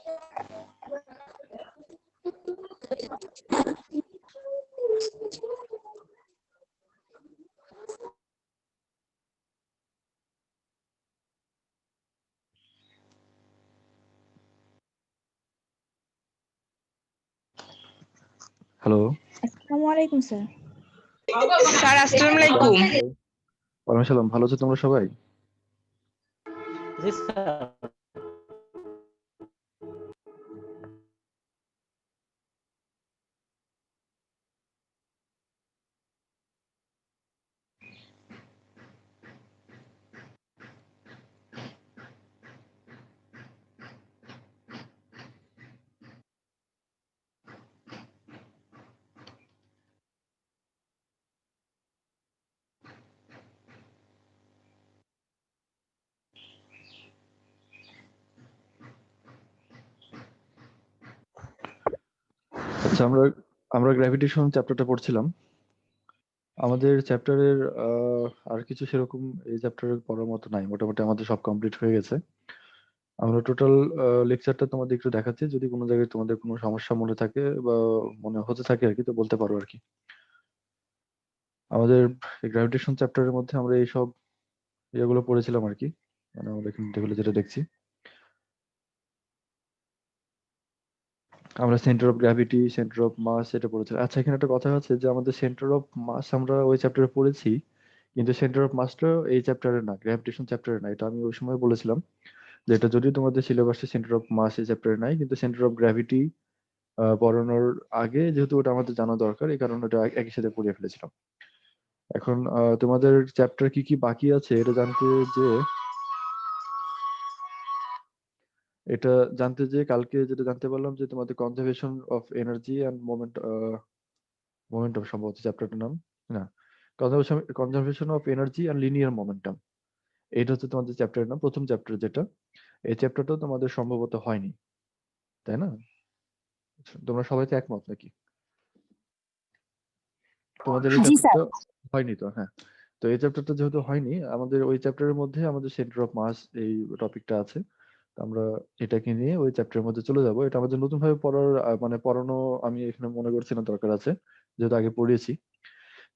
Hello, আসসালামু আলাইকুম sir. Sir আসসালামু আলাইকুম। ওয়ালাইকুম সালাম। ভালো আছো তোমরা সবাই? জি স্যার। আচ্ছা, আমরা গ্র্যাভিটেশন চ্যাপ্টারটা পড়ছিলাম। আমাদের চ্যাপ্টারের আর কিছু সেরকম এই চ্যাপ্টারের পড়ার মতো নাই, মোটামুটি আমাদের সব কমপ্লিট হয়ে গেছে। আমরা টোটাল লেকচারটা তোমাদের একটু দেখাচ্ছি, যদি কোনো জায়গায় তোমাদের কোনো সমস্যা মনে থাকে বা মনে হতে থাকে আর কি, তো বলতে পারো আর কি। আমাদের গ্র্যাভিটেশন চ্যাপ্টারের মধ্যে আমরা এইসব ইয়েগুলো পড়েছিলাম আর কি, মানে আমরা এখানে যেটা দেখছি, আমরা centre of gravity, centre of mass এটা পড়েছিলাম। আচ্ছা, এখানে একটা কথা আছে যে আমাদের সেন্টার অফ মাস আমরা ওই চ্যাপ্টারে পড়েছি, কিন্তু সেন্টার অফ মাসটা এই চ্যাপ্টারে না, গ্র্যাভিটেশন চ্যাপ্টারে না। এটা আমি ওই সময় বলেছিলাম যে এটা যদিও তোমাদের সিলেবাসে সেন্টার অফ মাস এই চ্যাপ্টারে নাই, কিন্তু সেন্টার অফ গ্র্যাভিটি পড়ানোর আগে যেহেতু ওটা আমাদের জানা দরকার, এই কারণে ওটা একই সাথে পড়িয়ে ফেলেছিলাম। এখন তোমাদের চ্যাপ্টার কি কি বাকি আছে এটা জানতে যে কালকে যেটা জানতে পারলাম যে তোমাদের conservation of energy and momentum সম্ভবত চ্যাপ্টারটার নাম, না, conservation of energy and linear momentum, এটা হচ্ছে তোমাদের চ্যাপ্টারের নাম, প্রথম চ্যাপ্টার যেটা। এই চ্যাপ্টারটা তোমাদের সম্ভবত হয়নি, তাই না? তোমরা সবাই তো একমত নাকি? তোমাদের এই জি স্যার। চ্যাপ্টারটা হয়নি তো? হ্যাঁ। তো এই চ্যাপ্টারটা যেহেতু হয়নি, আমাদের ওই চ্যাপ্টারের মধ্যে আমাদের সেন্টার অফ মাস এই টপিকটা আছে। তো আমরা এটাকে নিয়ে ওই চ্যাপ্টারের মধ্যে চলে যাব। এটা আমাদের নতুন ভাবে পড়ার মানে পড়ানো আমি এখানে মনে করছি না দরকার আছে, যেহেতু আগে পড়িয়েছি।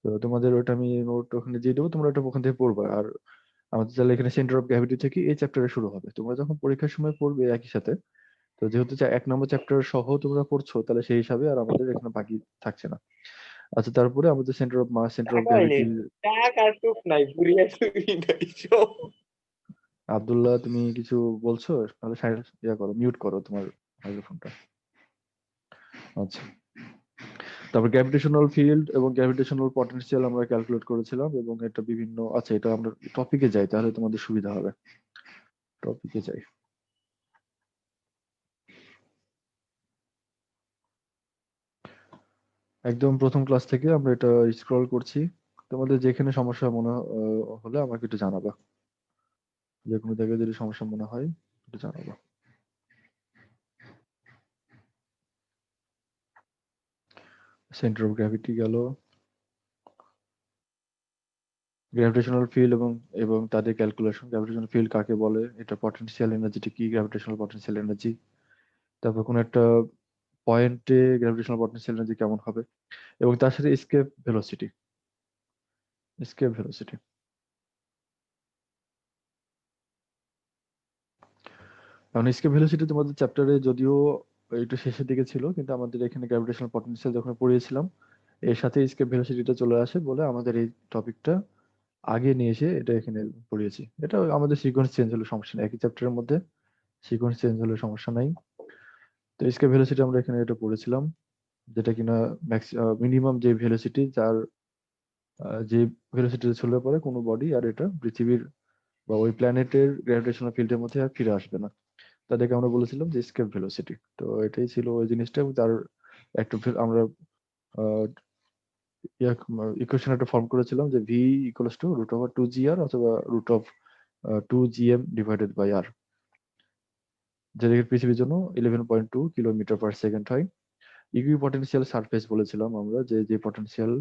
তো তোমাদের ওটা আমি নোট ওখানে দিয়ে দেবো, তোমরা ওটা ওখান থেকে পড়বা। আর আমাদের তাহলে এখানে সেন্টার অফ গ্র্যাভিটি থেকে এই চ্যাপ্টারে শুরু হবে, তোমরা যখন পরীক্ষার সময় পড়বে একই সাথে। তো যেহেতু 1 নম্বর চ্যাপ্টার সহ তোমরা পড়ছো, তাহলে সেই হিসাবে আর আমাদের এখানে বাকি থাকছে না। আচ্ছা, তারপরে আমাদের centre of mass, centre of gravity. Abdullah, তুমি কিছু বলছো? তাহলে মিউট করো তোমার মাইক্রোফোনটা। আচ্ছা, তারপর গ্র্যাভিটেশনাল ফিল্ড এবং গ্র্যাভিটেশনাল পটেনশিয়াল আমরা ক্যালকুলেট করেছিলাম, এবং এটা বিভিন্ন, আচ্ছা এটা আমরা টপিকে যাই তাহলে তোমাদের সুবিধা হবে। টপিকে যাই। একদম প্রথম ক্লাস থেকে আমরা এটা স্ক্রল করছি। তোমাদের যেখানে সমস্যা মনে হলে আমাকে একটু জানাবা, যে কোনো জায়গায় যদি সমস্যা মনে হয় একটু জানাবা। সেন্টার অফ গ্র্যাভিটি গেল, গ্র্যাভিটেশনাল ফিল্ড এবং এবং তাদের ক্যালকুলেশন। গ্র্যাভিটেশনাল ফিল্ড কাকে বলে, এটা পটেনশিয়াল এনার্জিটা কি, গ্র্যাভিটেশনাল পটেনশিয়াল এনার্জি। তারপর কোন একটা পয়েন্টে গ্র্যাভিটেশনাল পটেনশিয়াল এনার্জি কেমন হবে, এবং তার সাথে এসকেপ ভেলোসিটি। এসকেপ ভেলোসিটি কারণ এসকেপ ভেলোসিটি তোমাদের চ্যাপ্টারে যদিও একটু শেষের দিকে ছিল, কিন্তু আমাদের এখানে গ্র্যাভিটেশনাল পটেনশিয়াল যখন পড়িয়েছিলাম, এর সাথে এসকেপ ভেলোসিটিটা চলে আসে বলে আমাদের এই টপিকটা আগে নিয়ে এসে এটা এখানে পড়িয়েছি। এটা আমাদের সিকোয়েন্স চেঞ্জ হলে সমস্যা নেই, একই চ্যাপ্টারের মধ্যে সিকোয়েন্স চেঞ্জ হলে সমস্যা নাই। তো এসকেপ ভেলোসিটি আমরা এখানে এটা পড়েছিলাম, যেটা কিনা মিনিমাম যে ভেলোসিটি, যার যে ভেলোসিটি ছিল পরে কোনো বডি আর এটা পৃথিবীর বা ওই প্ল্যানেটের গ্র্যাভিটেশনাল ফিল্ডের মধ্যে আর ফিরে আসবে না, তাদেরকে আমরা বলেছিলাম যে এসকেপ ভেলোসিটি। তো এটাই ছিল ওই জিনিসটা, এবং তার একটা আমরা ইকুয়েশন একটা ফর্ম করেছিলাম যে V equals to root over 2 GR অথবা root of 2 GM divided by R, যেটা পৃথিবীর জন্য 11.2 কিলোমিটার পার সেকেন্ড হয়। ইকুইপটেনশিয়াল সারফেস বলেছিলাম আমরা, যে যে পটেনশিয়াল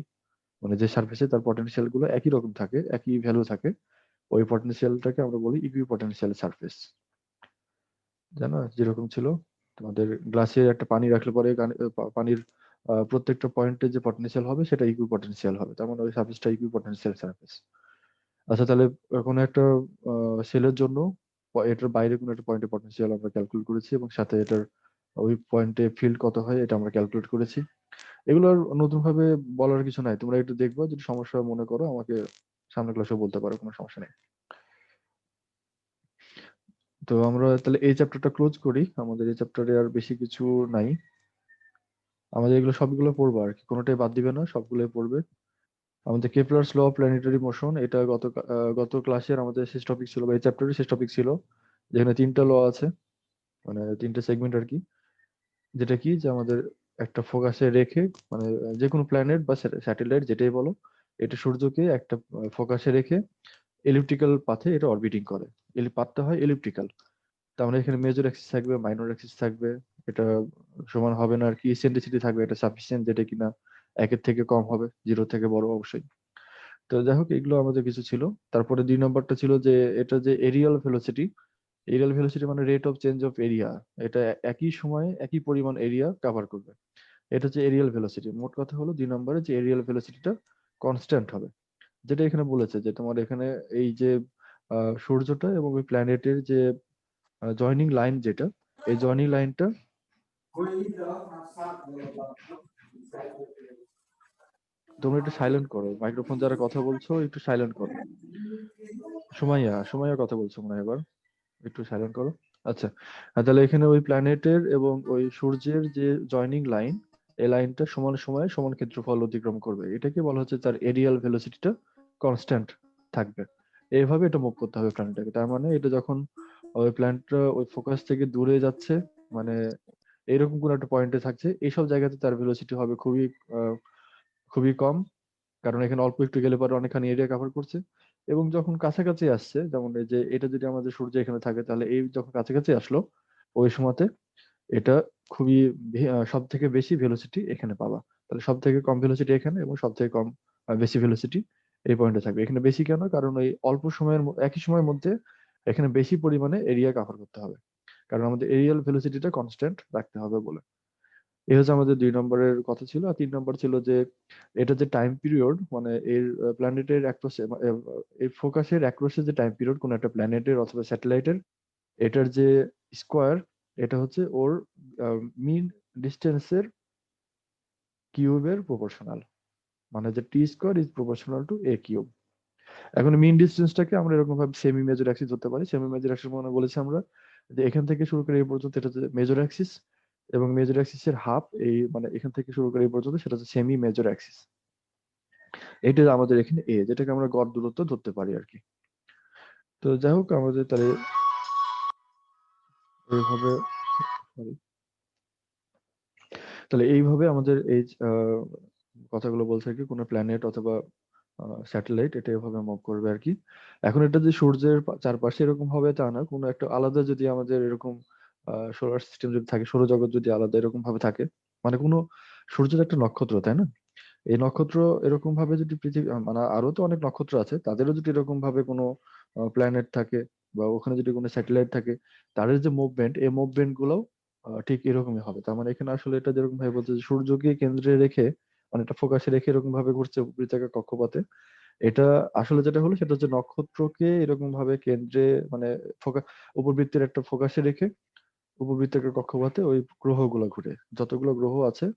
মানে যে সারফেসে তার পটেনশিয়াল গুলো একই রকম থাকে, একই ভ্যালু থাকে, ওই পটেনশিয়ালটাকে আমরা বলি ইকুইপটেনশিয়াল সারফেস, জানো যেরকম ছিল। তোমাদের গ্লাসে একটা পানি রাখলে পরে পানির প্রত্যেকটা পয়েন্টে যে পটেনশিয়াল হবে সেটা ইকুই পটেনশিয়াল হবে, তার মানে ওই সারফেসটা ইকুই পটেনশিয়াল সারফেস। আচ্ছা, তাহলে কোনো একটা সেলের জন্য এটার বাইরে কোনো একটা পয়েন্টে পটেনশিয়াল আমরা ক্যালকুলেট করেছি এবং সাথে এটার ওই পয়েন্টে ফিল্ড কত হয় এটা আমরা ক্যালকুলেট করেছি। এগুলো আর নতুন ভাবে বলার কিছু নাই, তোমরা একটু দেখবো, যদি সমস্যা মনে করো আমাকে সামনের ক্লাসে বলতে পারো, কোনো সমস্যা নেই। তো আমরা তাহলে এই চ্যাপ্টারটা ক্লোজ করি, আমাদের এই চ্যাপ্টারে আর বেশি কিছু নাই। আমাদের এগুলো সবগুলো পড়বো আর কি, কোনোটাই বাদ দিবে না, সবগুলোই পড়বে। আমাদের Kepler's law of planetary motion, এটা গত ক্লাসের আমাদের শেষ টপিক ছিল, বা এই চ্যাপ্টারের শেষ টপিক ছিল, যেখানে 3টা ল আছে, মানে 3টে সেগমেন্ট আর কি। যেটা কি, যে আমাদের একটা ফোকাসে রেখে, মানে যে কোনো প্ল্যানেট বা স্যাটেলাইট যেটাই বলো, এটা সূর্যকে একটা ফোকাসে রেখে এলিপ্টিক্যাল পাথে এটা অরবিটিং করে। পাথটা হয় এলিপ্টিক্যাল। তার মানে এখানে মেজর অ্যাক্সিস থাকবে, মাইনর অ্যাক্সিস থাকবে, এটা সমান হবে না আর কি, ইসেন্ট্রিসিটি থাকবে এটা সাফিসিয়েন্ট, যেটা কিনা 1-এর থেকে কম হবে, 0 থেকে বড় অবশ্যই। তো যাই হোক, এগুলো আমাদের কিছু ছিল। তারপরে 2 নম্বরটা ছিল যে এটা যে এরিয়াল ভেলোসিটি, এরিয়াল ভেলোসিটি মানে rate of change of area, এটা একই সময়ে একই পরিমাণ এরিয়া কভার করবে, এটা হচ্ছে এরিয়াল ভেলোসিটি। মোট কথা হলো 2 নম্বরে যে এরিয়াল ভেলোসিটিটা কনস্ট্যান্ট হবে, যেটা এখানে বলেছে যে তোমার এখানে এই যে সূর্যটা এবং ওই প্ল্যানেটের যে জয়নিং লাইন, যেটা এই জয়নিং লাইনটা, তোমরা একটু সাইলেন্ট করো, মাইক্রোফোন যারা কথা বলছো একটু সাইলেন্ট করো। সুমাইয়া, সুমাইয়া কথা বলছো মনে হয় এবার, একটু সাইলেন্ট করো। আচ্ছা, তাহলে এখানে ওই প্ল্যানেটের এবং ওই সূর্যের যে জয়নিং লাইন, এই লাইনটা সমান সময়ে সমান ক্ষেত্রফল অতিক্রম করবে, এটাকে বলা হচ্ছে তার এরিয়াল ভেলোসিটিটা কনস্ট্যান্ট থাকবে। এইভাবে এটা মুভ করতে হবে প্ল্যানেটটাকে, তার মানে এটা যখন ওই প্ল্যানেটটা ওই ফোকাস থেকে দূরে যাচ্ছে, মানে এরকম কোন একটা পয়েন্টে থাকছে, এইসব জায়গাতে তার ভেলোসিটি হবে খুবই কম, কারণ এখানে অল্প একটু গেলে পরে অনেকখানি এরিয়া কভার করছে। এবং যখন কাছাকাছি আসছে, যেমন এই যে এটা যদি আমাদের সূর্য এখানে থাকে, তাহলে এই যখন কাছাকাছি আসলো ওই সময়তে এটা সব থেকে বেশি ভেলোসিটি এখানে পাবা। তাহলে সব থেকে কম ভেলোসিটি এখানে এবং সব থেকে কম বেশি ভেলোসিটি এই পয়েন্টে থাকবে। এখানে বেশি কেন, কারণ ওই অল্প সময়ের একই সময়ের মধ্যে এখানে বেশি পরিমাণে এরিয়া কভার করতে হবে, কারণ আমাদের এরিয়াল ভেলোসিটিটা কনস্ট্যান্ট রাখতে হবে বলে। এই হচ্ছে আমাদের 2 নম্বরের কথা ছিল। আর 3 নম্বর ছিল যে এটা যে টাইম পিরিয়ড, মানে এর প্ল্যানেটের এই ফোকাসের অ্যাক্রোসের যে টাইম পিরিয়ড কোন একটা প্ল্যানেটের অথবা স্যাটেলাইটের, এটার যে স্কোয়ার, এটা হচ্ছে ওর মিন ডিস্টেন্সের কিউবের প্রপোর্শনাল, মানে যে T square is proportional to a cube. এখন মিন ডিস্টেন্সটাকে আমরা এরকম ভাবে সেমি মেজর অ্যাক্সিস ধরতে পারি। সেমি মেজর অ্যাক্সিস মানে বলেছি আমরা যে এখান থেকে শুরু করে এই পর্যন্ত এটা হচ্ছে মেজর অ্যাক্সিস, এবং মেজর অ্যাক্সিসের হাফ, এই মানে এখান থেকে শুরু করে এই পর্যন্ত সেটা হচ্ছে সেমি মেজর অ্যাক্সিস। এটা আমাদের এখানে এ, যেটাকে আমরা গড় দূরত্ব ধরতে পারি আর কি। তো যাই হোক, আমাদের তাহলে এইভাবে sorry, তাহলে এইভাবে আমাদের এই কথাগুলো বলছে আর কি, কোনো প্ল্যানেট অথবা স্যাটেলাইট এটা এভাবে মুভ করবে আর কি। এখন এটা যে সূর্যের চারপাশে এরকম হবে তা না, কোনো একটা আলাদা যদি আমাদের এরকম সোলার সিস্টেম যদি থাকে, সৌরজগৎ যদি আলাদা এরকম ভাবে থাকে, মানে কোনো সূর্যের একটা নক্ষত্র, তাই না? এই নক্ষত্র এরকম ভাবে যদি পৃথিবী মানে আরো তো অনেক নক্ষত্র আছে, তাদেরও যদি এরকম ভাবে কোনো প্ল্যানেট থাকে বা ওখানে যদি কোনো স্যাটেলাইট থাকে, তাদের যে মুভমেন্ট, এই মুভমেন্ট গুলো ঠিক এরকমই হবে। তার মানে এখানে আসলে এটা যেরকম ভাবে বলছে যে সূর্যকে কেন্দ্রে রেখে, মানে একটা ফোকাসে রেখে এরকম ভাবে ঘুরছে বৃত্তাকার কক্ষপথে, এটা আসলে যেটা হলো সেটা হচ্ছে নক্ষত্রকে এরকম ভাবে কেন্দ্রে, মানে উপবৃত্তের একটা ফোকাসে রেখে উপবৃত্তাকার কক্ষপথে ওই গ্রহগুলো ঘুরে, যতগুলো গ্রহ আছে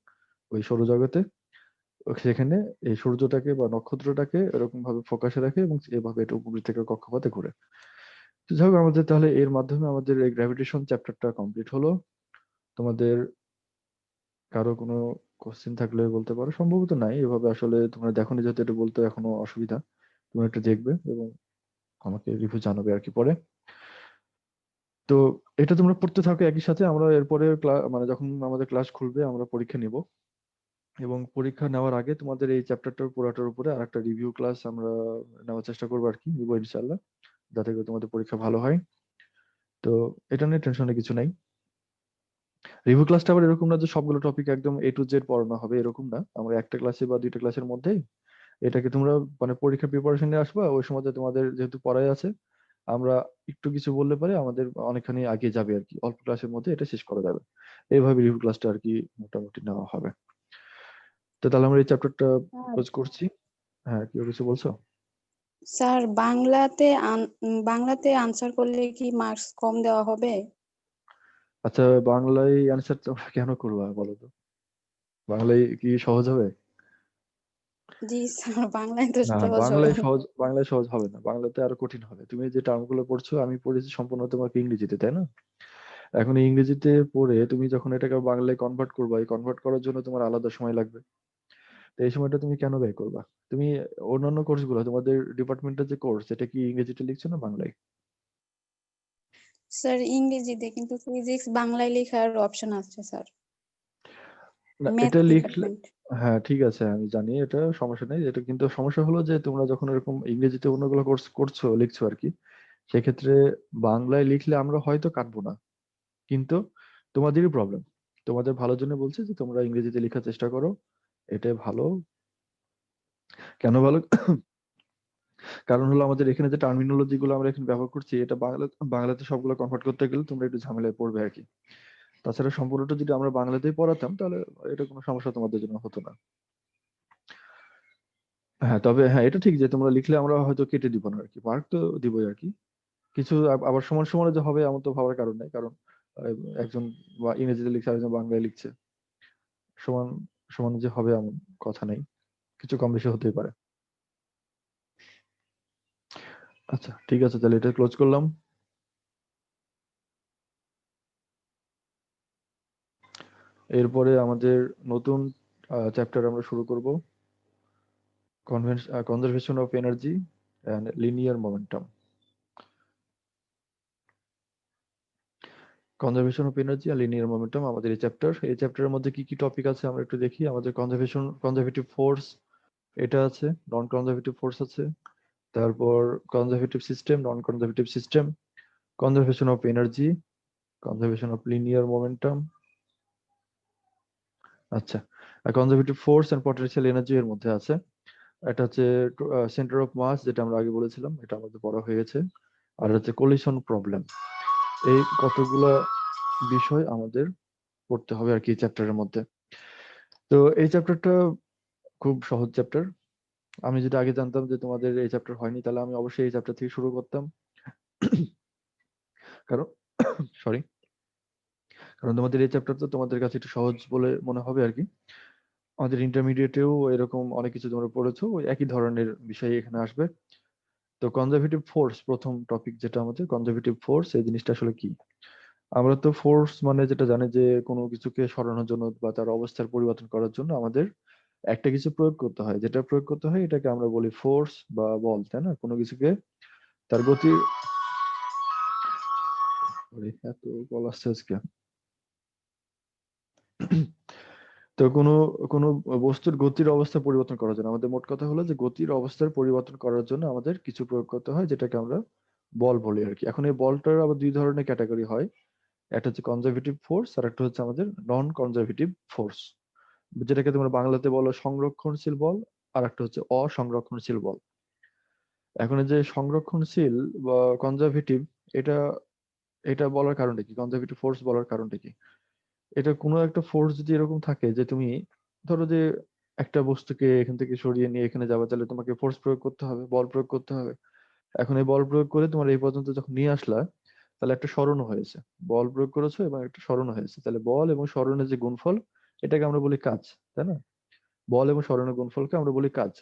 ওই সৌরজগতে, সেখানে এই সূর্যটাকে বা নক্ষত্রটাকে এরকম ভাবে ফোকাসে রাখে এবং এভাবে এটা উপবৃত্তাকার কক্ষপথে ঘুরে। তো যাই হোক, আমাদের তাহলে এর মাধ্যমে আমাদের এই গ্র্যাভিটেশন চ্যাপ্টারটা কমপ্লিট হলো। তোমাদের কারো কোনো কোশ্চেন থাকলে বলতে পারো, সম্ভবত নাই, এভাবে আসলে তোমরা দেখোনি যেহেতু এটা বলতে এখনো অসুবিধা, তোমরা একটা দেখবে এবং আমাকে রিভিউ জানাবে আর কি পরে। তো এটা তোমরা পড়তে থাকো, একই সাথে আমরা এরপরে মানে যখন আমাদের ক্লাস খুলবে আমরা পরীক্ষা নিব, এবং পরীক্ষা নেওয়ার আগে তোমাদের এই চ্যাপ্টারটার পুরাটার উপরে আর একটা রিভিউ ক্লাস আমরা নেওয়ার চেষ্টা করবো আর কি, নিবো ইনশাল্লাহ, যাতে করে তোমাদের পরীক্ষা ভালো হয়। তো এটা নিয়ে টেনশনের কিছু নাই। রিভিউ ক্লাসটা আবার এরকম না যে সবগুলো টপিক একদম এ টু জেড পড়ানো হবে, এরকম না, আমরা একটা ক্লাসে বা 2টা ক্লাসের মধ্যেই এটাকে তোমরা মানে পরীক্ষা প্রিপারেশন নিয়ে আসবা, ওই সময় তোমাদের যেহেতু পড়াই আছে, আমরা একটু কিছু বললে পারে আমাদের অনেকখানি আগে যাবে আর কি, অল্প ক্লাসের মধ্যে এটা শেষ করা যাবে। এইভাবে রিভিউ ক্লাসটা আর কি মোটামুটি নেওয়া হবে। তো তাহলে আমরা এই চ্যাপ্টারটা ক্লোজ করছি। হ্যাঁ, কেউ কিছু বলছো? স্যার বাংলাতে আনসার করলে কি মার্কস কম দেওয়া হবে? আচ্ছা, বাংলায় অ্যান্সার তোমরা কেন করবা বলো তো? বাংলায় কি সহজ হবে? জি স্যার, বাংলায় তো না, সহজ হবে। বাংলায় সহজ হবে না, বাংলাতে আরো কঠিন হবে। তুমি যে টার্মগুলো পড়ছো আমি পড়েছি সম্পূর্ণ তোমাকে ইংরেজিতে, তাই না? এখন এই ইংরেজিতে পড়ে তুমি যখন এটাকে বাংলায় কনভার্ট করবা, এই কনভার্ট করার জন্য তোমার আলাদা সময় লাগবে। তো এই সময়টা তুমি কেন ব্যয় করবা? তুমি অন্যান্য কোর্সগুলো, তোমাদের ডিপার্টমেন্টের যে কোর্স, এটা কি ইংরেজিতে লিখছো না বাংলায়? স্যার ইংরেজিতে, কিন্তু ফিজিক্স বাংলায় লেখার অপশন আছে স্যার, না, ম্যাথ এটা লিখলে, ডিপার্টমেন্ট। হ্যাঁ ঠিক আছে, আমি জানি এটা সমস্যা নেই। এটা কিন্তু সমস্যা হলো যে তোমরা যখন এরকম ইংরেজিতে অন্যগুলো কোর্স করছো, লিখছো আর কি, সেক্ষেত্রে বাংলায় লিখলে আমরা হয়তো কাটবো না, কিন্তু তোমাদেরই প্রবলেম। তোমাদের ভালোর জন্য বলছি যে তোমরা ইংরেজিতে লেখার চেষ্টা করো, এটাই ভালো। কেন ভালো? কারণ হলো আমাদের এখানে যে টার্মিনোলজি গুলো আমরা এখানে ব্যবহার করছি, এটা বাংলাতে সবগুলো কনভার্ট করতে গেলে তোমরা একটু ঝামেলায় পড়বে আর কি। তাছাড়া সম্পূর্ণটা যদি আমরা বাংলাতেই পড়াতাম তাহলে এটা কোনো সমস্যা তোমাদের জন্য হতো না। হ্যাঁ, তবে হ্যাঁ, এটা ঠিক যে তোমরা লিখলে আমরা হয়তো কেটে দিব না আর কি, মার্ক তো দিবই আর কি। কিছু আবার সমান সমানে যে হবে এমন তো ভাবার কারণ নাই, কারণ আহ, একজন ইংরেজিতে লিখছে আর একজন বাংলায় লিখছে, সমান সমান যে হবে এমন কথা নেই, কিছু কম বেশি হতেই পারে। আচ্ছা ঠিক আছে, তাহলে এটা ক্লোজ করলাম। এরপরে আমাদের নতুন চ্যাপ্টার আমরা শুরু করব, conservation of energy and linear momentum. Conservation of energy আর লিনিয়ার মোমেন্টাম আমাদের এই চ্যাপ্টারের মধ্যে কি কি টপিক আছে আমরা একটু দেখি। আমাদের কনজারভেটিভ ফোর্স এটা আছে, নন কনজারভেটিভ ফোর্স আছে, তারপর conservative system, non conservative system, conservation of energy, conservation of linear momentum. আচ্ছা, conservative force and potential energy এর মধ্যে আছে, এটা হচ্ছে সেন্টার অফ মাস, যেটা আমরা আগে বলেছিলাম, এটা আমাদের পড়া হয়ে গেছে। আর হচ্ছে কোলিশন প্রবলেম। এই কতগুলা বিষয় আমাদের পড়তে হবে আর কি চ্যাপ্টারের মধ্যে। তো এই চ্যাপ্টারটা খুব সহজ চ্যাপ্টার। আমি যদি আগে জানতাম যে তোমাদের এই চ্যাপ্টার হয়নি, তাহলে আমি অবশ্যই এই চ্যাপ্টার থেকে শুরু করতাম। কারণ সরি, কারণ তোমাদের এই চ্যাপ্টার তো তোমাদের কাছে একটু সহজ বলে মনে হবে আর কি। আমাদের ইন্টারমিডিয়েটেও এরকম অনেক কিছু তোমরা পড়েছো, ওই একই ধরনের বিষয় এখানে আসবে। তো কনজারভেটিভ ফোর্স, প্রথম টপিক যেটা আমাদের কনজারভেটিভ ফোর্স, এই জিনিসটা আসলে কি? আমরা তো ফোর্স মানে যেটা জানি যে কোনো কিছুকে সরানোর জন্য বা তার অবস্থার পরিবর্তন করার জন্য আমাদের একটা কিছু প্রয়োগ করতে হয়, যেটা প্রয়োগ করতে হয় এটাকে আমরা বলি ফোর্স বা বল, তাই না? কোনো কিছুকে তার গতি, এত বল আসছে আজকে। তো কোনো কোনো বস্তুর গতির অবস্থা পরিবর্তন করার জন্য আমাদের, মোট কথা হলো যে গতির অবস্থার পরিবর্তন করার জন্য আমাদের কিছু প্রয়োগ করতে হয়, যেটাকে আমরা বল বলি আর কি। এখন এই বলটার আবার দুই ধরনের ক্যাটাগরি হয়, একটা হচ্ছে কনজারভেটিভ ফোর্স আর একটা হচ্ছে আমাদের নন কনজারভেটিভ ফোর্স, যেটাকে তোমরা বাংলাতে বলো সংরক্ষণশীল বল, আর একটা হচ্ছে অসংরক্ষণশীল বল। এখন এই যে সংরক্ষণশীল বা কনজারভেটিভ, এটা এটা বলার কারণটা কি, কনজারভেটিভ ফোর্স বলার কারণটা কি? এটা কোনো একটা ফোর্স যদি এরকম থাকে যে তুমি ধরো যে একটা বস্তুকে এখান থেকে সরিয়ে নিয়ে এখানে যাবে, তাহলে তোমাকে ফোর্স প্রয়োগ করতে হবে, বল প্রয়োগ করতে হবে। এখন এই বল প্রয়োগ করে তোমার এই পর্যন্ত যখন নিয়ে আসলা, তাহলে একটা সরণও হয়েছে, বল প্রয়োগ করেছো এবং একটা সরণও হয়েছে, তাহলে বল এবং সরণের যে গুণফল, এটাকে আমরা বলি কাজ, তাই না? বল এবং সরণের গুণফলকে আমরা বলি কাজ।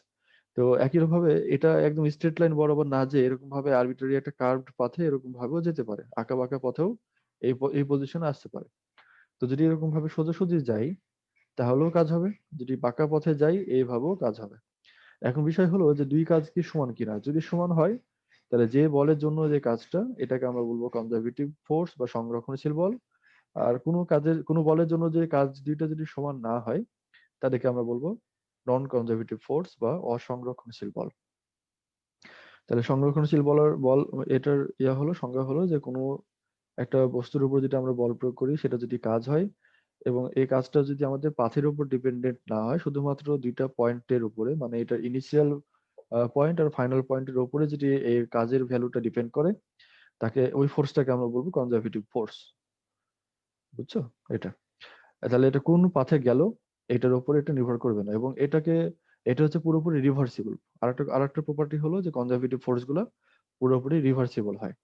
তো একই ভাবে এটা একদম স্ট্রেট লাইন বরাবর না, যে এরকম ভাবে আরবিট্রারি একটা কার্ভড পাথে এরকম ভাবেও যেতে পারে, আঁকা বাঁকা পথেও এই পজিশনে আসতে পারে। তো যদি এরকম ভাবে সোজাসুজি যাই তাহলেও কাজ হবে, যদি বাঁকা পথে যাই এইভাবেও কাজ হবে। এখন বিষয় হলো যে দুই কাজ কি সমান কিনা, যদি সমান হয় তাহলে যে বলের জন্য যে কাজটা, এটাকে আমরা বলবো কনজারভেটিভ ফোর্স বা সংরক্ষণশীল বল। আর কোনো বলের জন্য যে কাজ দুইটা যদি সমান না হয়, তাদেরকে আমরা বলবো নন কনজারভেটিভ ফোর্স বা অসংরক্ষণশীল বল। তাহলে সংরক্ষণশীল বল, এটার হলো সংজ্ঞা হলো যে কোনো একটা বস্তুর উপর যেটা আমরা বল প্রয়োগ করি সেটা যদি কাজ হয়, এবং এই কাজটা যদি আমাদের পাথের উপর ডিপেন্ডেন্ট না হয়, শুধুমাত্র দুইটা পয়েন্টের উপরে, মানে এটা ইনিশিয়াল পয়েন্ট আর ফাইনাল পয়েন্টের উপরে যদি এই কাজের ভ্যালুটা ডিপেন্ড করে, তাকে ওই ফোর্সটাকে আমরা বলবো কনজারভেটিভ ফোর্স। বুঝছো এটা? তাহলে এটা কোন পাথে গেল এটার উপর এটা নির্ভর করবে না, এবং এটা হচ্ছে পুরোপুরি রিভার্সিবল। আরেকটা প্রপার্টি হলো যে কনজারভেটিভ ফোর্স গুলা পুরোপুরি রিভার্সিবল হয়।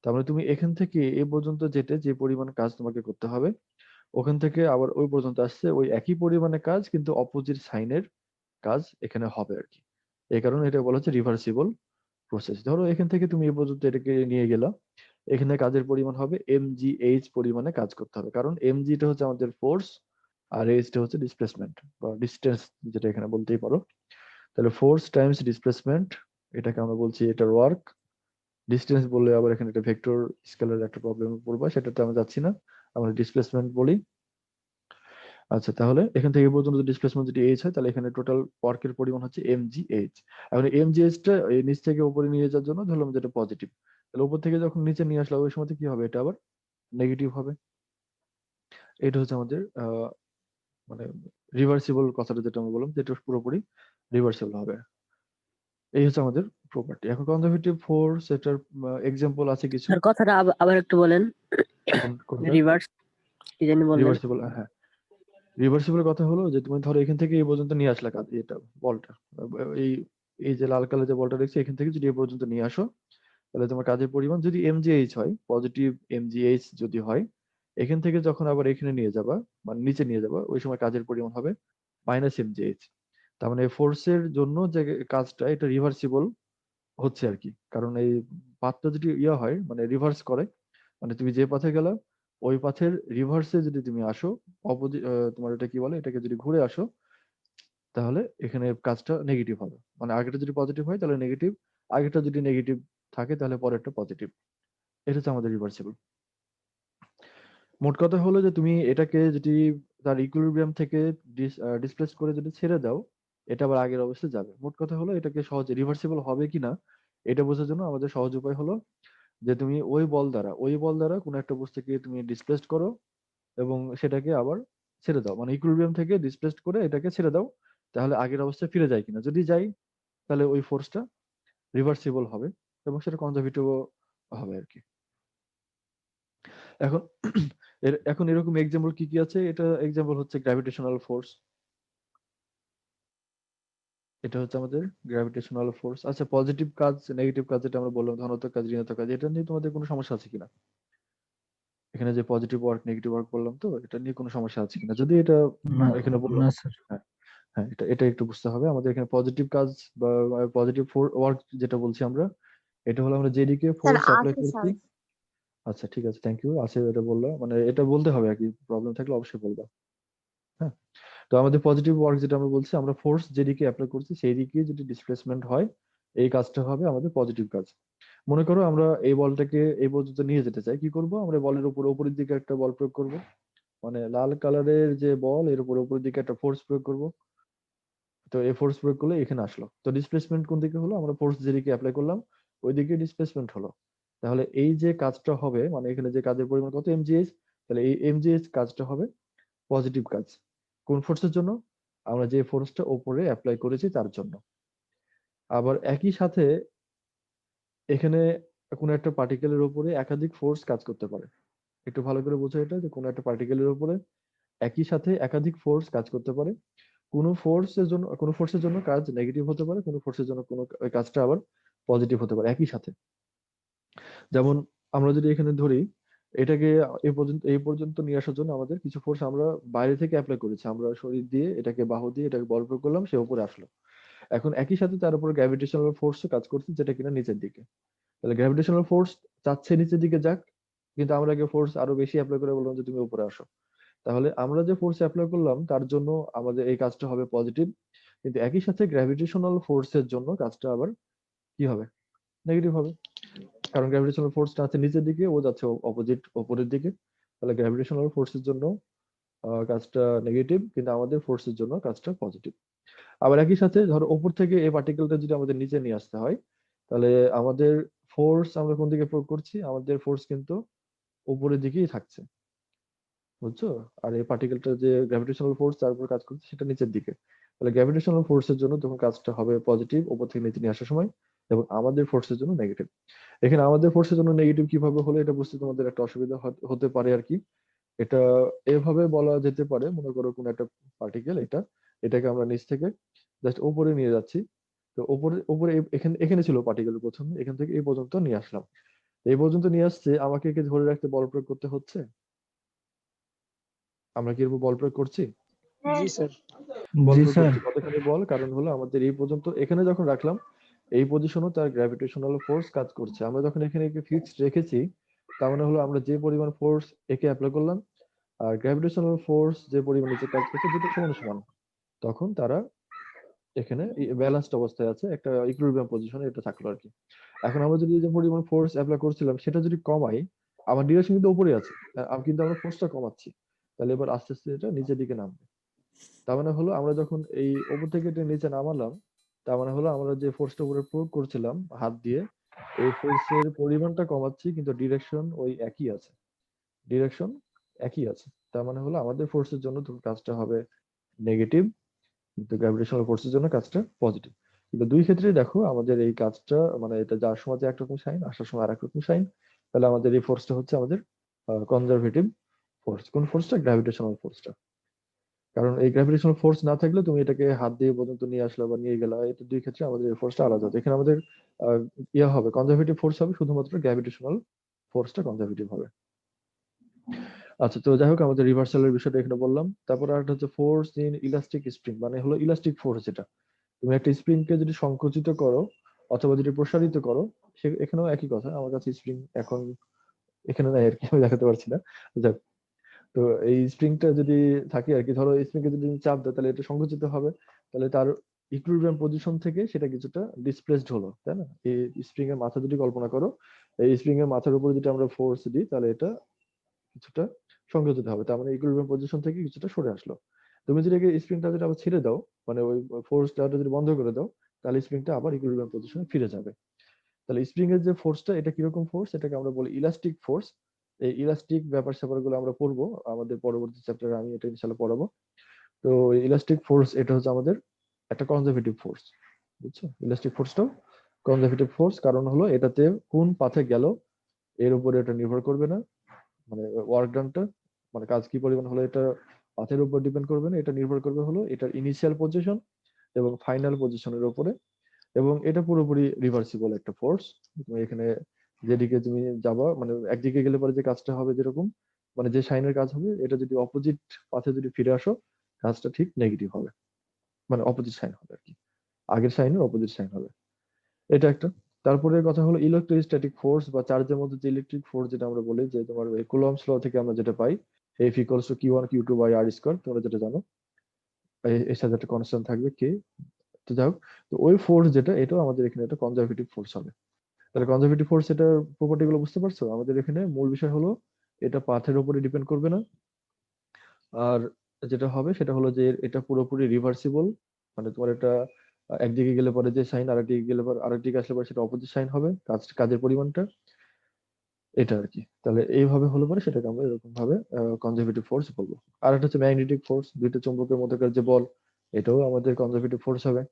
তার মানে তুমি এখান থেকে এ পর্যন্ত যেতে যে পরিমাণ কাজ তোমাকে করতে হবে, ওখান থেকে আবার ওই পর্যন্ত আসছে ওই একই পরিমাণে কাজ, কিন্তু অপোজিট সাইনের কাজ এখানে হবে আর কি। এই কারণে এটা বলা হচ্ছে রিভার্সিবল প্রসেস। ধরো এখান থেকে তুমি এ পর্যন্ত এটাকে নিয়ে গেলা, এখানে কাজের পরিমাণ হবে mgh পরিমাণে কাজ করতে হবে, কারণ mgটা হচ্ছে আমাদের ফোর্স আর এইচটা হচ্ছে ডিসপ্লেসমেন্ট বা ডিস্টেন্স, যেটা এখানে বলতেই পারো। তাহলে ফোর্স টাইমস ডিসপ্লেসমেন্ট, এটাকে আমরা বলছি এটার ওয়ার্ক। ডিস্টেন্স বললে আবার এখানে একটা ভেক্টর স্কেলার একটা প্রবলেম পড়বে, সেটাতে আমরা যাচ্ছি না, আমরা ডিসপ্লেসমেন্ট বলি। আচ্ছা, তাহলে এখান থেকে এই পর্যন্ত ডিসপ্লেসমেন্ট যদি এইচ হয়, তাহলে এখানে টোটাল ওয়ার্কের পরিমাণ হচ্ছে mgh। এখন mgh টা এই নিচ থেকে উপরে নিয়ে যাওয়ার জন্য ধরলাম যেটা পজিটিভ, তাহলে উপর থেকে যখন নিচে নিয়ে আসলে ওই সময় কি হবে, এটা আবার নেগেটিভ হবে। এটা হচ্ছে আমাদের মানে রিভার্সিবল কথাটা যেটা আমরা বললাম, যেটা পুরোপুরি রিভার্সিবল হবে। এই হচ্ছে আমাদের প্রপার্টি। এখন কনজারভেটিভ ফোর্স, এটার এক্সাম্পল আছে কিছু। স্যার কথাটা আবার একটু বলেন। কোনটা? রিভার্স কি জানি বললেন? রিভার্সিবল, হ্যাঁ। রিভার্সিবল কথা হলো যে তুমি ধরো এখান থেকে এই পর্যন্ত নিয়ে আসলা কাজ, এটা বলটা, এই এই যে লাল কালার যে বলটা দেখছি, এখান থেকে যদি এই পর্যন্ত নিয়ে আসো, তাহলে তোমার কাজের পরিমাণ যদি mgh হয়, পজিটিভ mgh যদি হয়, এখান থেকে যখন আবার এখানে নিয়ে যাবা, মানে নিচে নিয়ে যাবা, ওই সময় কাজের পরিমাণ হবে মাইনাস mgh। তার মানে ফোর্সের জন্য যে কাজটা, এটা রিভার্সিবল হচ্ছে আর কি। কারণ এই পাথটা যদি হয়, মানে রিভার্স করে, মানে তুমি যে পথে গেলা ওই পথের রিভার্সে যদি তুমি আসো, অপোজিট, তোমার এটা কি বলে, এটাকে যদি ঘুরে আসো, তাহলে এখানে কাজটা নেগেটিভ হবে। মানে আগেটা যদি পজিটিভ হয় তাহলে নেগেটিভ, আগেটা যদি নেগেটিভ থাকে তাহলে পরেরটা পজিটিভ। এটা হচ্ছে আমাদের রিভার্সিবল। মোট কথা হলো যে তুমি এটাকে যদি তার ইকুইলিব্রিয়াম থেকে ডিসপ্লেস করে যদি ছেড়ে দাও, এটা আবার আগের অবস্থায় যাবে। মোট কথা হলো এটাকে সহজে রিভার্সিবল হবে কিনা এটা বোঝার জন্য আমাদের সহজ উপায় হলো যে তুমি ওই বল দ্বারা কোনো একটা বস্তুকে তুমি ডিসপ্লেস করো এবং সেটাকে আবার ছেড়ে দাও, মানে ইকুইলিব্রিয়াম থেকে ডিসপ্লেস করে এটাকে ছেড়ে দাও, তাহলে আগের অবস্থায় ফিরে যায় কিনা। যদি যাই, তাহলে ওই ফোর্সটা রিভার্সিবল হবে এবং সেটা কনজারভেটিভ হবে আর কি। এখন এখন এরকম এক্সাম্পল কি কি আছে? এটা এক্সাম্পল হচ্ছে গ্র্যাভিটেশনাল ফোর্স। এটা হচ্ছে আমাদের গ্র্যাভিটেশনাল ফোর্স। আচ্ছা, পজিটিভ কাজ নেগেটিভ কাজ যেটা আমরা বললাম, ধনাত্মক কাজ ঋণাত্মক কাজ, এটা নিয়ে তোমাদের কোনো সমস্যা আছে কিনা? এখানে যে পজিটিভ ওয়ার্ক নেগেটিভ ওয়ার্ক বললাম, তো এটা নিয়ে কোনো সমস্যা আছে কিনা? যদি এটা না, এখানে বললাম, না স্যার। হ্যাঁ হ্যাঁ, এটা এটা একটু বুঝতে হবে আমাদের। এখানে পজিটিভ কাজ বা পজিটিভ ওয়ার্ক যেটা বলছি আমরা, এটা হলো আমরা যেদিকে স্যার ফোর্স অ্যাপ্লাই আছে করছি। স্যার। আচ্ছা ঠিক আছে, থ্যাংক ইউ। আছে, এটা বললাম, মানে এটা বলতে হবে আর কি, প্রবলেম থাকলে অবশ্যই বলবা। হ্যাঁ, তো আমাদের পজিটিভ ওয়ার্ক যেটা আমরা বলছি, আমরা ফোর্স যেদিকে অ্যাপ্লাই করছি সেই দিকে যদি ডিসপ্লেসমেন্ট হয়, এই কাজটা হবে আমাদের পজিটিভ কাজ। মনে করো আমরা এই বলটাকে এই পর্যন্ত নিয়ে যেতে চাই, কি করব? আমরা বলের উপর উপরের দিকে একটা বল প্রয়োগ করব, মানে লাল কালারের যে বল এর উপর উপরের দিকে একটা ফোর্স প্রয়োগ করব। তো এই ফোর্স প্রয়োগ করলে এখানে আসলো, তো ডিসপ্লেসমেন্ট কোন দিকে হলো? আমরা ফোর্স যেদিকে অ্যাপ্লাই করলাম ওই দিকে ডিসপ্লেসমেন্ট হলো। তাহলে এই যে কাজটা হবে, মানে এখানে যে কাজের পরিমাণ কত mgh, তাহলে এই mgh কাজটা হবে পজিটিভ কাজ। কোন ফোর্সের জন্য? আমরা যে ফোর্সটা উপরে অ্যাপ্লাই করেছি তার জন্য। আবার একই সাথে এখানে কোনো একটা পার্টিকেলের উপরে একাধিক ফোর্স কাজ করতে পারে। একটু ভালো করে বোঝো এটা, যে কোনো একটা পার্টিকেলের উপরে একই সাথে একাধিক ফোর্স কাজ করতে পারে। কোনো ফোর্সের জন্য কাজ নেগেটিভ হতে পারে, কোনো ফোর্সের জন্য কোনো ওই কাজটা আবার পজিটিভ হতে পারে একই সাথে। যেমন আমরা যদি এখানে ধরি, এটাকে এই পর্যন্ত নিয়ে আসার জন্য আমাদের কিছু ফোর্স আমরা বাইরে থেকে অ্যাপ্লাই করেছি, আমরা শরীর দিয়ে এটাকে বাহু দিয়ে এটাকে বল প্রয়োগ করলাম, সে উপরে আসলো। এখন একই সাথে তার উপর গ্র্যাভিটেশনাল ফোর্সও কাজ করছে, যেটা কিনা নিচের দিকে। তাহলে গ্র্যাভিটেশনাল ফোর্স চাচ্ছে নিচের দিকে যাক, কিন্তু আমরা আগে ফোর্স আরো বেশি অ্যাপ্লাই করে বললাম যে তুমি উপরে আসো। তাহলে আমরা যে ফোর্স অ্যাপ্লাই করলাম তার জন্য আমাদের এই কাজটা হবে পজিটিভ, কিন্তু একই সাথে গ্র্যাভিটেশনাল ফোর্সের জন্য কাজটা আবার কি হবে? নেগেটিভ হবে। কারণ গ্র্যাভিটেশনাল ফোর্স আছে নিচের দিকে, ও যাচ্ছে অপোজিট উপরের দিকে। তাহলে গ্র্যাভিটেশনাল ফোর্সের জন্য কাজটা নেগেটিভ, কিন্তু আমাদের ফোর্সের জন্য কাজটা পজিটিভ। আবার একই সাথে ধরো উপর থেকে এই পার্টিকেলটা যদি আমাদের নিচে নিয়ে আসতে হয়, তাহলে আমাদের ফোর্স আমরা কোন দিকে প্রয়োগ করছি? আমাদের ফোর্স কিন্তু উপরের দিকেই থাকছে, বুঝছো? আর এই পার্টিকেলটা যে গ্র্যাভিটেশনাল ফোর্স তার উপর কাজ করছে সেটা নিচের দিকে। তাহলে গ্র্যাভিটেশনাল ফোর্সের জন্য তখন কাজটা হবে পজিটিভ উপর থেকে নিচে নিয়ে আসার সময়, এবং আমাদের ফোর্সের জন্য নেগেটিভ। এখানে আমাদের ফোর্সের জন্য নেগেটিভ কিভাবে হলো এটা বুঝতে তোমাদের একটা অসুবিধা হতে পারে আর কি। এটা এভাবে বলা যেতে পারে, মনে করো কোন একটা পার্টিকেল, এটাকে আমরা নিচ থেকে জাস্ট উপরে নিয়ে যাচ্ছি। তো উপরে উপরে এখানে এখানে ছিল পার্টিকেল প্রথমে, এখান থেকে এই পর্যন্ত নিয়ে আসলাম। এই পর্যন্ত নিয়ে আসছে, আমাকে কি ধরে রাখতে বল প্রয়োগ করতে হচ্ছে? আমরা কি এর উপর বল প্রয়োগ করছি? জি স্যার। বল জি প্রয়োগ স্যার। করছি কতখানি বল, কারণ হলো আমাদের এই পর্যন্ত এখানে যখন রাখলাম, এই পজিশনও তার গ্র্যাভিটেশনাল ফোর্স কাজ করছে। আমরা যখন এখানে ফিক্সড রেখেছি, তার মানে হলো আমরা যে পরিমাণ ফোর্স একে অ্যাপ্লাই করলাম আর গ্র্যাভিটেশনাল ফোর্স যে পরিমাণ নিচে কাজ করছে, দুটো সমান সমান, তখন তারা এখানে ব্যালেন্সড অবস্থায় আছে, একটা ইকুইলিব্রিয়াম পজিশনে এটা থাকলো আর কি। এখন আমরা যদি যে পরিমাণ ফোর্স অ্যাপ্লাই করছিলাম সেটা যদি কমাই, আমার ডিরেকশন কিন্তু উপরে আছে, কিন্তু আমরা ফোর্সটা কমাচ্ছি, তাহলে এবার আস্তে আস্তে এটা নিচের দিকে নামবে। তার মানে হলো আমরা যখন এই উপর থেকে এটা নিচে নামালাম, তার মানে হলো আমরা যে ফোর্সটা উপরে প্রয়োগ করছিলাম হাত দিয়ে, এই ফোর্সের পরিমাণটা কমাচ্ছি, কিন্তু ডিরেকশন ওই একই আছে, ডিরেকশন একই আছে। তার মানে হলো আমাদের ফোর্সের জন্য তো কাজটা হবে নেগেটিভ, কিন্তু গ্র্যাভিটেশনাল ফোর্সের জন্য কাজটা পজিটিভ। কিন্তু দুই ক্ষেত্রেই দেখো আমাদের এই কাজটা, মানে এটা যাওয়ার সময় যে একরকম সাইন, আসার সময় আরেক রকম সাইন, তাহলে আমাদের এই ফোর্সটা হচ্ছে আমাদের কনজারভেটিভ ফোর্স। কোন ফোর্সটা? গ্র্যাভিটেশনাল ফোর্সটা। কারণ এই গ্র্যাভিটেশনাল ফোর্স না থাকলে তুমি এটাকে হাত দিয়ে পর্যন্ত নিয়ে আসলে বা নিয়ে গেলা, এটা দুই ক্ষেত্রে আমাদের এই ফোর্সটা আলাদা হতো। এখানে আমাদের ইয়ে হবে, কনজারভেটিভ ফোর্স হবে, শুধুমাত্র গ্র্যাভিটেশনাল ফোর্সটা কনজারভেটিভ হবে। আচ্ছা, তো যাই হোক আমাদের রিভার্সালের বিষয়টা এখানে বললাম। তারপর আরেকটা হচ্ছে ফোর্স ইন ইলাস্টিক স্প্রিং, মানে হলো ইলাস্টিক ফোর্স। যেটা তুমি একটা স্প্রিং কে যদি সংকুচিত করো অথবা যদি প্রসারিত করো, এখানেও একই কথা। আমার কাছে স্প্রিং এখন এখানে নাই আর কি, আমি দেখাতে পারছি না। যাক, তো এই স্প্রিংটা যদি থাকে আর কি, ধরো স্প্রিং কে যদি চাপ দাও তাহলে এটা সংকুচিত হবে, তাহলে তার ইকুইলিব্রিয়াম পজিশন থেকে সেটা কিছুটা ডিসপ্লেসড হলো, তাই না? এই স্প্রিং এর মাথা যদি কল্পনা করো, এই স্প্রিং এর মাথার উপরে যদি আমরা ফোর্স দিই তাহলে এটা কিছুটা সংকুচিত হবে, তার মানে ইকুইলিব্রিয়াম পজিশন থেকে কিছুটা সরে আসলো। তুমি যদি স্প্রিংটা যদি আবার ছেড়ে দাও, মানে ওই ফোর্সটা যদি বন্ধ করে দাও, তাহলে স্প্রিংটা আবার ইকুইলিব্রিয়াম পজিশনে ফিরে যাবে। তাহলে স্প্রিং এর যে ফোর্সটা, এটা কিরকম ফোর্স? এটাকে আমরা বলি ইলাস্টিক ফোর্স। এই ইলাস্টিক ব্যাপার স্যাপার গুলো আমরা পড়বো আমাদের পরবর্তী চ্যাপ্টারে, আমি এটা ইনশাআল্লাহ পড়াবো। তো ইলাস্টিক ফোর্স এটা হচ্ছে আমাদের একটা কনজারভেটিভ ফোর্স, বুঝছো? ইলাস্টিক ফোর্সটাও কনজারভেটিভ ফোর্স, কারণ হলো এটাতে কোন পাথে গেল এর উপরে এটা নির্ভর করবে না। মানে ওয়ার্ক ডানটা, মানে কাজ কি পরিমাণ হলো, এটা পাথের উপর ডিপেন্ড করবে না, এটা নির্ভর করবে হলো এটার ইনিশিয়াল পজিশন এবং ফাইনাল পজিশনের উপরে। এবং এটা পুরোপুরি রিভার্সিবল একটা ফোর্স। তুমি এখানে যেদিকে তুমি যাবা, মানে একদিকে গেলে পরে যে কাজটা হবে যেরকম, মানে যে সাইনের কাজ হবে, এটা যদি অপোজিট পাথে যদি ফিরে আসো, কাজটা ঠিক নেগেটিভ হবে, মানে অপোজিট সাইন হবে আর কি, আগের সাইনের অপোজিট সাইন হবে। এটা একটা। তারপরে কথা হলো ইলেকট্রোস্ট্যাটিক ফোর্স বা চার্জের মধ্যে যে ইলেকট্রিক ফোর্স, যেটা আমরা বলি যে তোমার কুলম্বস ল থেকে আমরা যেটা পাই, F equals to Q one Q two by R square, তোমরা যেটা জানো, এর সাথে একটা কনস্ট্যান্ট থাকবে কে। তো যাই হোক, তো ওই ফোর্স যেটা, এটাও আমাদের এখানে একটা কনজারভেটিভ ফোর্স হবে। তাহলে কনজারভেটিভ ফোর্স এটার প্রপার্টি গুলো বুঝতে পারছো? আমাদের এখানে মূল বিষয় হলো এটা পাথের উপরে ডিপেন্ড করবে না, আর যেটা হবে সেটা হলো যে এটা পুরোপুরি রিভার্সিবল। মানে তোমার এটা একদিকে গেলে পরে যে সাইন, আরেকদিকে গেলে পরে আরেকদিকে আসলে পরে সেটা অপোজিট সাইন হবে, কাজের পরিমাণটা এটা আর কি। তাহলে এইভাবে হলে পরে সেটাকে আমরা এরকম ভাবে কনজারভেটিভ ফোর্স বলবো। আর একটা হচ্ছে ম্যাগনেটিক ফোর্স, দুইটা চুম্বকের মধ্যকার যে বল, এটাও আমাদের কনজারভেটিভ ফোর্স হবে।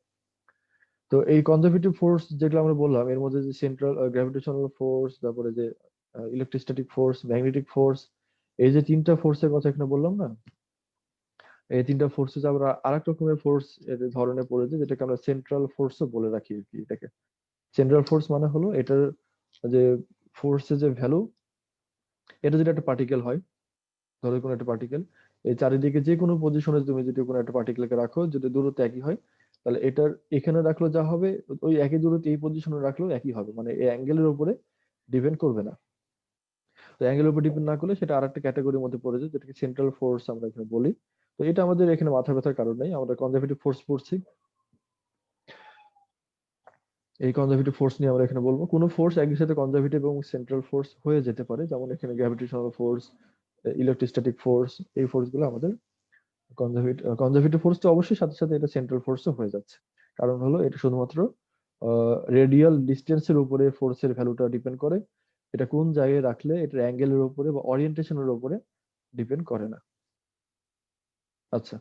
তো এই কনজারভেটিভ ফোর্স যেগুলো আমরা বললাম, এর মধ্যে যে সেন্ট্রাল গ্র্যাভিটেশনাল ফোর্স, তারপরে যে ইলেকট্রোস্ট্যাটিক ফোর্স, ম্যাগনেটিক ফোর্স, এই যে তিনটা ফোর্সের কথা এখানে বললাম না, এই তিনটা ফোর্স হচ্ছে আমরা আরেক রকমের ফোর্স এর ধরনের পড়েছে, যেটাকে আমরা সেন্ট্রাল ফোর্সও বলে রাখি আর কি। এটাকে সেন্ট্রাল ফোর্স মানে হলো এটার যে ফোর্সের যে ভ্যালু, এটা যদি একটা পার্টিকেল হয়, ধরো কোনো একটা পার্টিকেল, এই চারিদিকে যে কোনো পজিশনে তুমি যদি কোনো একটা পার্টিকেলকে রাখো, যদি দূরত্ব একই হয়, তাহলে এটার এখানে রাখলো যা হবে, ওই একই দূরত্ব এই পজিশনে রাখলেও একই হবে, মানে এই অ্যাঙ্গেলের উপরে ডিপেন্ড করবে না। তো অ্যাঙ্গেলের উপর ডিপেন্ড না করলে সেটা আরেকটা ক্যাটাগরির মধ্যে পড়ে যায়, যেটাকে সেন্ট্রাল ফোর্স আমরা এখানে বলি। তো এটা আমাদের এখানে মাথা ব্যথার কারণ নেই, আমরা কনজারভেটিভ ফোর্স পড়ছি। এই কনজারভেটিভ ফোর্স নিয়ে আমরা এখানে বলবো। কোনো ফোর্স একই সাথে কনজারভেটিভ এবং সেন্ট্রাল ফোর্স হয়ে যেতে পারে, যেমন এখানে গ্র্যাভিটেশনাল ফোর্স, ইলেকট্রোস্ট্যাটিক ফোর্স, এই ফোর্স গুলো আমাদের কনজারভেটিভ ফোর্স। তো অবশ্যই সাথে সাথে এটা সেন্ট্রাল ফোর্সও হয়ে যাচ্ছে, কারণ হলো এটা শুধুমাত্র রেডিয়াল ডিস্টেন্সের উপরে ফোর্সের ভ্যালুটা ডিপেন্ড করে, এটা কোন জায়গায় রাখলে এটার অ্যাঙ্গেলের উপরে বা ওরিয়েন্টেশনের উপরে ডিপেন্ড করে না। আচ্ছা,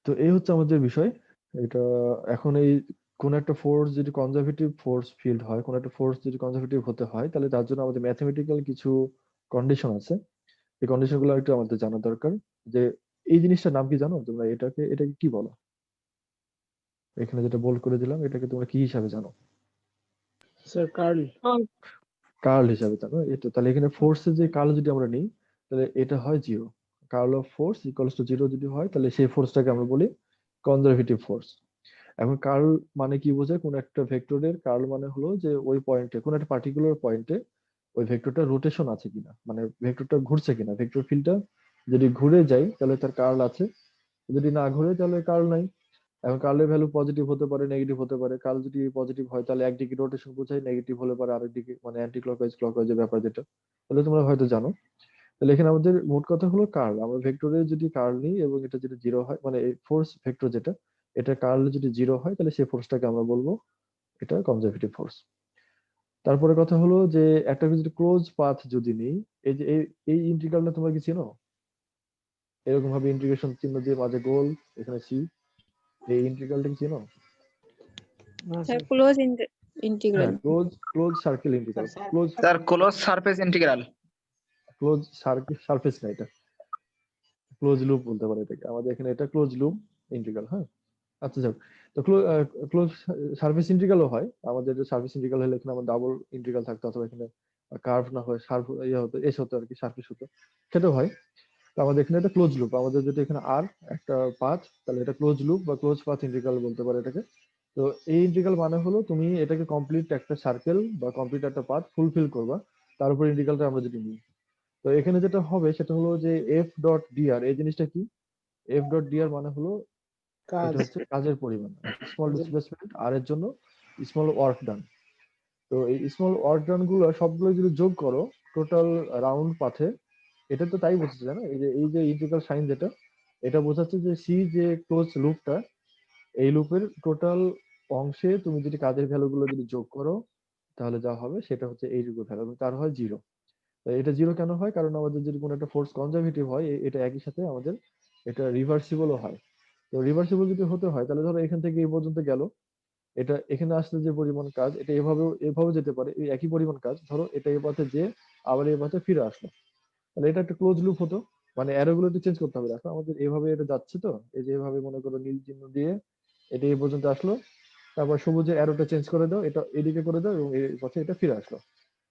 তো এই হচ্ছে আমাদের বিষয়। এটা এখন এই কোন একটা ফোর্স যদি কনজারভেটিভ ফোর্স ফিল্ড হয়, কোন একটা ফোর্স যদি কনজারভেটিভ হতে হয়, তাহলে তার জন্য আমাদের ম্যাথমেটিক্যাল কিছু কন্ডিশন আছে। এই কন্ডিশন গুলো একটু আমাদের জানা দরকার। যে এই জিনিসটার নাম কি জানো তোমরা? এটাকে কি বলো? এখানে যেটা বোল্ড করে দিলাম, এটাকে তোমরা কি হিসাবে জানো? Sir curl. কার্ল হিসাবে জানো। এটা তাহলে এখানে ফোর্সের যে কার্ল যদি আমরা নিই, তাহলে এটা হয় zero. Curl of force equals to zero যদি হয়, তাহলে সেই ফোর্সটাকে আমরা বলি কনজারভেটিভ ফোর্স। এখন কার্ল মানে কি বোঝায়? কোন একটা ভেক্টরের কার্ল মানে হলো যে ওই পয়েন্টে, কোন একটা পার্টিকুলার পয়েন্টে ওই ভেক্টরটা রোটেশন আছে কিনা, মানে ভেক্টরটা ঘুরছে কিনা। ভেক্টর ফিল্ডটা যদি ঘুরে যায় তাহলে তার কার্ল আছে, যদি না ঘুরে তাহলে কার্ল নাই। এখন কার্লের ভ্যালু পজিটিভ হতে পারে, নেগেটিভ হতে পারে। কার্ল যদি পজিটিভ হয় তাহলে একদিকে রোটেশন বোঝায়, নেগেটিভ হলে পারে আরেক দিকে, মানে অ্যান্টি ক্লকওয়াইজ ক্লকওয়াইজের ব্যাপার যেটা, তাহলে তোমরা হয়তো জানো। তাহলে এখানে আমাদের মোট কথা হলো কার্ল। আমরা ভেক্টরের যদি কার্ল নিই এবং এটা যদি জিরো হয়, মানে এই ফোর্স ভেক্টর যেটা, এটা কার্ল যদি জিরো হয়, তাহলে সেই ফোর্সটাকে আমরা বলবো এটা কনজারভেটিভ ফোর্স। তারপরে কথা হলো যে একটা যদি ক্লোজ পাথ যদি নিই, এই যে এই ইন্টিগ্রালটা তোমরা কি চিনো? এরকম ভাবে ইন্টিগ্রেশন চিহ্ন দিয়ে মাঝে গোল, এখানে সি, এই ইন্টিগ্রালটা কি চিনো? Sir close integral. হ্যাঁ, close close circle integral. Close sir close surface integral. Close surface না, এটা ক্লোজ লুপ বলতে পারে এটাকে আমাদের এখানে। এটা ক্লোজ লুপ ইন্টিগ্রাল। হ্যাঁ, আচ্ছা যাক। তো ক্লোজ সারফেস ইন্টিগ্রালও হয় আমাদের। সারফেস ইন্টিগ্রাল হলে এখানে আমার ডাবল ইন্টিগ্রাল থাকতো, অথবা এখানে কার্ভ না হয় সার্ভ ইয়ে হতো, এস হতো আর কি, সারফেস হতো, সেটাও হয়। তো আমাদের এখানে এটা ক্লোজ লুপ। আমাদের যদি এখানে আর একটা পাথ, তাহলে এটা ক্লোজ লুপ বা ক্লোজ পাথ ইন্টিগ্রাল বলতে পারে এটাকে। তো এই ইন্টিগ্রাল মানে হলো তুমি এটাকে কমপ্লিট একটা সার্কেল বা কমপ্লিট একটা পাথ ফুলফিল করবা, তার উপর ইন্টিগ্রালটা আমরা যদি নিই। তো এখানে যেটা হবে সেটা হলো যে এফ ডট ডিআর, এই জিনিসটা কি? এফ ডট ডিআর মানে হলো কাজ। এটা হচ্ছে কাজের পরিমাণ, স্মল ডিসপ্লেসমেন্ট আর এর জন্য স্মল ওয়ার্ক ডান। তো এই স্মল ওয়ার্ক ডান গুলো সবগুলো যদি যোগ করো টোটাল রাউন্ড পাথে, এটা তো তাই বোঝাচ্ছে জানো। এই যে ইন্টিগ্রাল সাইন যেটা, এটা বোঝাচ্ছে যে সি যে ক্লোজ লুপটা, এই লুপের টোটাল অংশে তুমি যদি কাজের ভ্যালু গুলো যদি যোগ করো, তাহলে যা হবে সেটা হচ্ছে এইটুকু ভ্যালু, এবং তার হয় জিরো। এটা জিরো কেন হয়? কারণ আমাদের যদি কোনো একটা ফোর্স কনজারভেটিভ হয়, এটা একই সাথে আমাদের এটা রিভার্সিবলও হয়। তো রিভার্সিবল যদি হতে হয়, তাহলে ধরো এখান থেকে এই পর্যন্ত গেল, এটা এখানে আসলে যে পরিমাণ কাজ, এটা এভাবে যেতে পারে, এই একই পরিমাণ কাজ। ধরো এটা এই পথে যে আবার এই পথে ফিরে আসলো, তাহলে এটা একটা ক্লোজ লুপ হতো। মানে অ্যারো গুলো চেঞ্জ করতে হবে। দেখো আমাদের এভাবে এটা যাচ্ছে, তো এই যে এভাবে মনে করো নীল চিহ্ন দিয়ে এটা এই পর্যন্ত আসলো, তারপর সবুজের অ্যারোটা চেঞ্জ করে দাও, এটা এদিকে করে দাও, এবং এই পথে এটা ফিরে আসলো।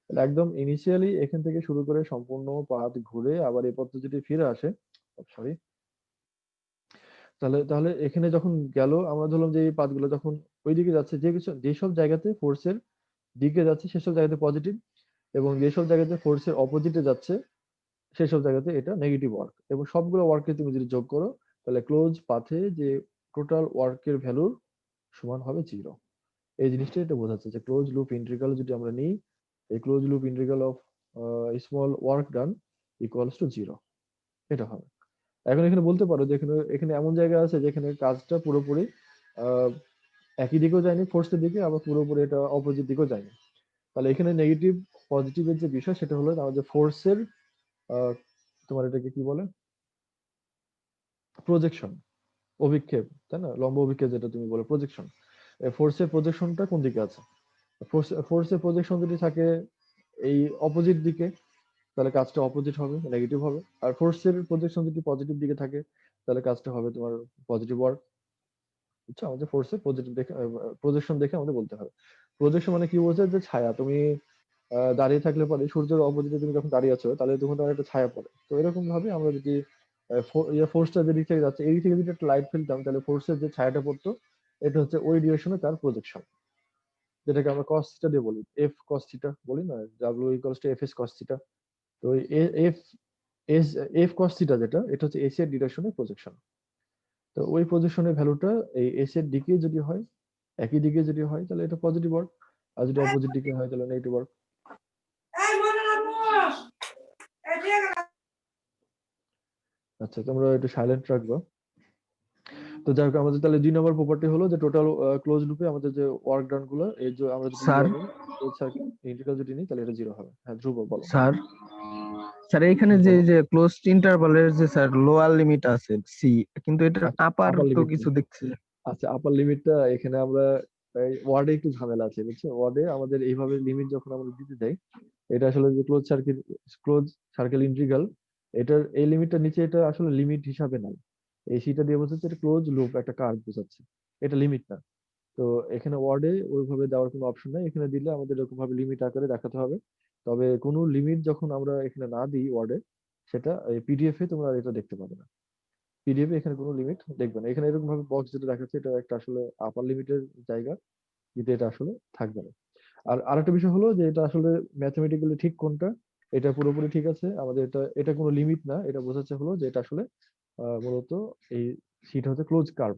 তাহলে একদম ইনিশিয়ালি এখান থেকে শুরু করে সম্পূর্ণ পাথ ঘুরে আবার এই পথে যদি ফিরে আসে, সরি, তাহলে তাহলে এখানে যখন গেল, আমরা ধরলাম যে এই পাথগুলো যখন ওইদিকে যাচ্ছে, যেসব জায়গাতে ফোর্সের দিকে যাচ্ছে সেসব জায়গাতে পজিটিভ, এবং যেসব জায়গাতে ফোর্সের অপোজিটে যাচ্ছে সেসব জায়গাতে এটা নেগেটিভ ওয়ার্ক। এবং সবগুলো ওয়ার্ককে তুমি যদি যোগ করো, তাহলে ক্লোজ পাথে যে টোটাল ওয়ার্কের ভ্যালুর সমান হবে জিরো। এই জিনিসটা এটা বোঝাচ্ছে যে ক্লোজ লুপ ইন্টিগ্রাল যদি আমরা নিই, এই close loop integral of small work done equals to zero, এটা হবে। এখন এখানে বলতে পারো যে এখানে এখানে এমন জায়গা আছে যেখানে কাজটা পুরোপুরি আহ, একই দিকেও যায়নি ফোর্সের দিকে, আবার পুরোপুরি এটা অপোজিট দিকেও যায়নি। তাহলে এখানে নেগেটিভ পজিটিভের যে বিষয় সেটা হলো আমাদের ফোর্সের তোমার এটাকে কি বলে, প্রজেকশন, অভিক্ষেপ, তাই না? লম্ব অভিক্ষেপ যেটা তুমি বলে প্রজেকশন, ফোর্সের প্রজেকশনটা কোন দিকে আছে? ফোর্সের প্রজেকশন যদি থাকে এই অপোজিট দিকে, তাহলে কাজটা অপোজিট হবে, নেগেটিভ হবে। আর ফোর্সের প্রজেকশন যদি পজিটিভ দিকে থাকে, তাহলে কাজটা হবে তোমার পজিটিভ ওয়ার্ক। বুঝছো? আমাদের ফোর্সের পজিটিভ দেখে, প্রজেকশন দেখে আমাদের বলতে হবে। প্রজেকশন মানে কি বোঝায়? যে ছায়া, তুমি দাঁড়িয়ে থাকলে পরে সূর্যের অপোজিটে তুমি যখন দাঁড়িয়ে আছো, তাহলে তখন তোমার একটা ছায়া পড়ে। তো এরকম ভাবে আমরা যদি ফোর্সটা যেদিক থেকে যাচ্ছে এই দিক থেকে যদি একটা লাইট ফেলতাম, তাহলে ফোর্সের যে ছায়াটা পড়তো, এটা হচ্ছে ওই ডিরেকশনে তার প্রজেকশন, যেটাকে আমরা cos থিটা দিয়ে বলি, এফ cos থিটা বলি না, W equals to F S cos theta. তো ওই F S F cos theta যেটা, এটা হচ্ছে এস এর ডিরেকশনের প্রজেকশন। তো ওই প্রজেকশনের ভ্যালুটা এই এস এর দিকে যদি হয়, একই দিকে যদি হয়, তাহলে এটা পজিটিভ ওয়ার্ক। আর যদি অপোজিট দিকে হয় তাহলে নেগেটিভ ওয়ার্ক। আচ্ছা, তোমরা একটু সাইলেন্ট রাখবা। তো যাই হোক, আমাদের তাহলে 2 নম্বর প্রপার্টি হলো যে টোটাল ক্লোজ লুপে আমাদের যে ওয়ার্ক ডান গুলো, এই যে আমরা যদি স্যার ইয়ে নিই, ক্লোজ সার্কিট ইন্টিগ্রাল যদি নিই, তাহলে এটা জিরো হবে। হ্যাঁ ধ্রুব বলো। স্যার স্যার এখানে যে বলো। যে ক্লোজড ইন্টারভালের যে স্যার লোয়ার লিমিট আছে সি, কিন্তু এটা আচ্ছা, আপার আপার তো লিমিট কিছু দেখছি। আচ্ছা, আপার লিমিটটা এখানে আমরা ওয়ার্ডে একটু ঝামেলা আছে, বুঝছো? ওয়ার্ডে আমাদের এইভাবে লিমিট যখন আমরা দিতে যাই, এটা আসলে যে ক্লোজ সার্কেল ইন্টিগ্রাল, এটার এই লিমিটটার নিচে এটা আসলে লিমিট হিসাবে নাই। এই সিটা দিয়ে বোঝাচ্ছে এটা ক্লোজ লুপ একটা কার্ভ বোঝাচ্ছে, এটা লিমিট না। তো এখানে ওয়ার্ডে ওইভাবে দেওয়ার কোনো অপশন নাই, এখানে দিলে আমাদের এরকম ভাবে লিমিট আকারে দেখাতে হবে। তবে কোনো লিমিট যখন আমরা এখানে না দিই ওয়ার্ডে, সেটা পিডিএফ এ তোমরা এটা দেখতে পাবে না। পিডিএফ এ এখানে কোনো লিমিট দেখবে না, এখানে এরকম ভাবে বক্স যেটা দেখাচ্ছে এটা একটা আসলে আপার লিমিটের জায়গা, কিন্তু এটা আসলে থাকবে না। আর আরেকটা বিষয় হলো যে এটা আসলে ম্যাথমেটিক্যালি ঠিক কোনটা, এটা পুরোপুরি ঠিক আছে আমাদের, এটা এটা কোনো লিমিট না, এটা বোঝাচ্ছে হলো যে এটা আসলে মূলত এই সিট হচ্ছে ক্লোজ কার্ভ।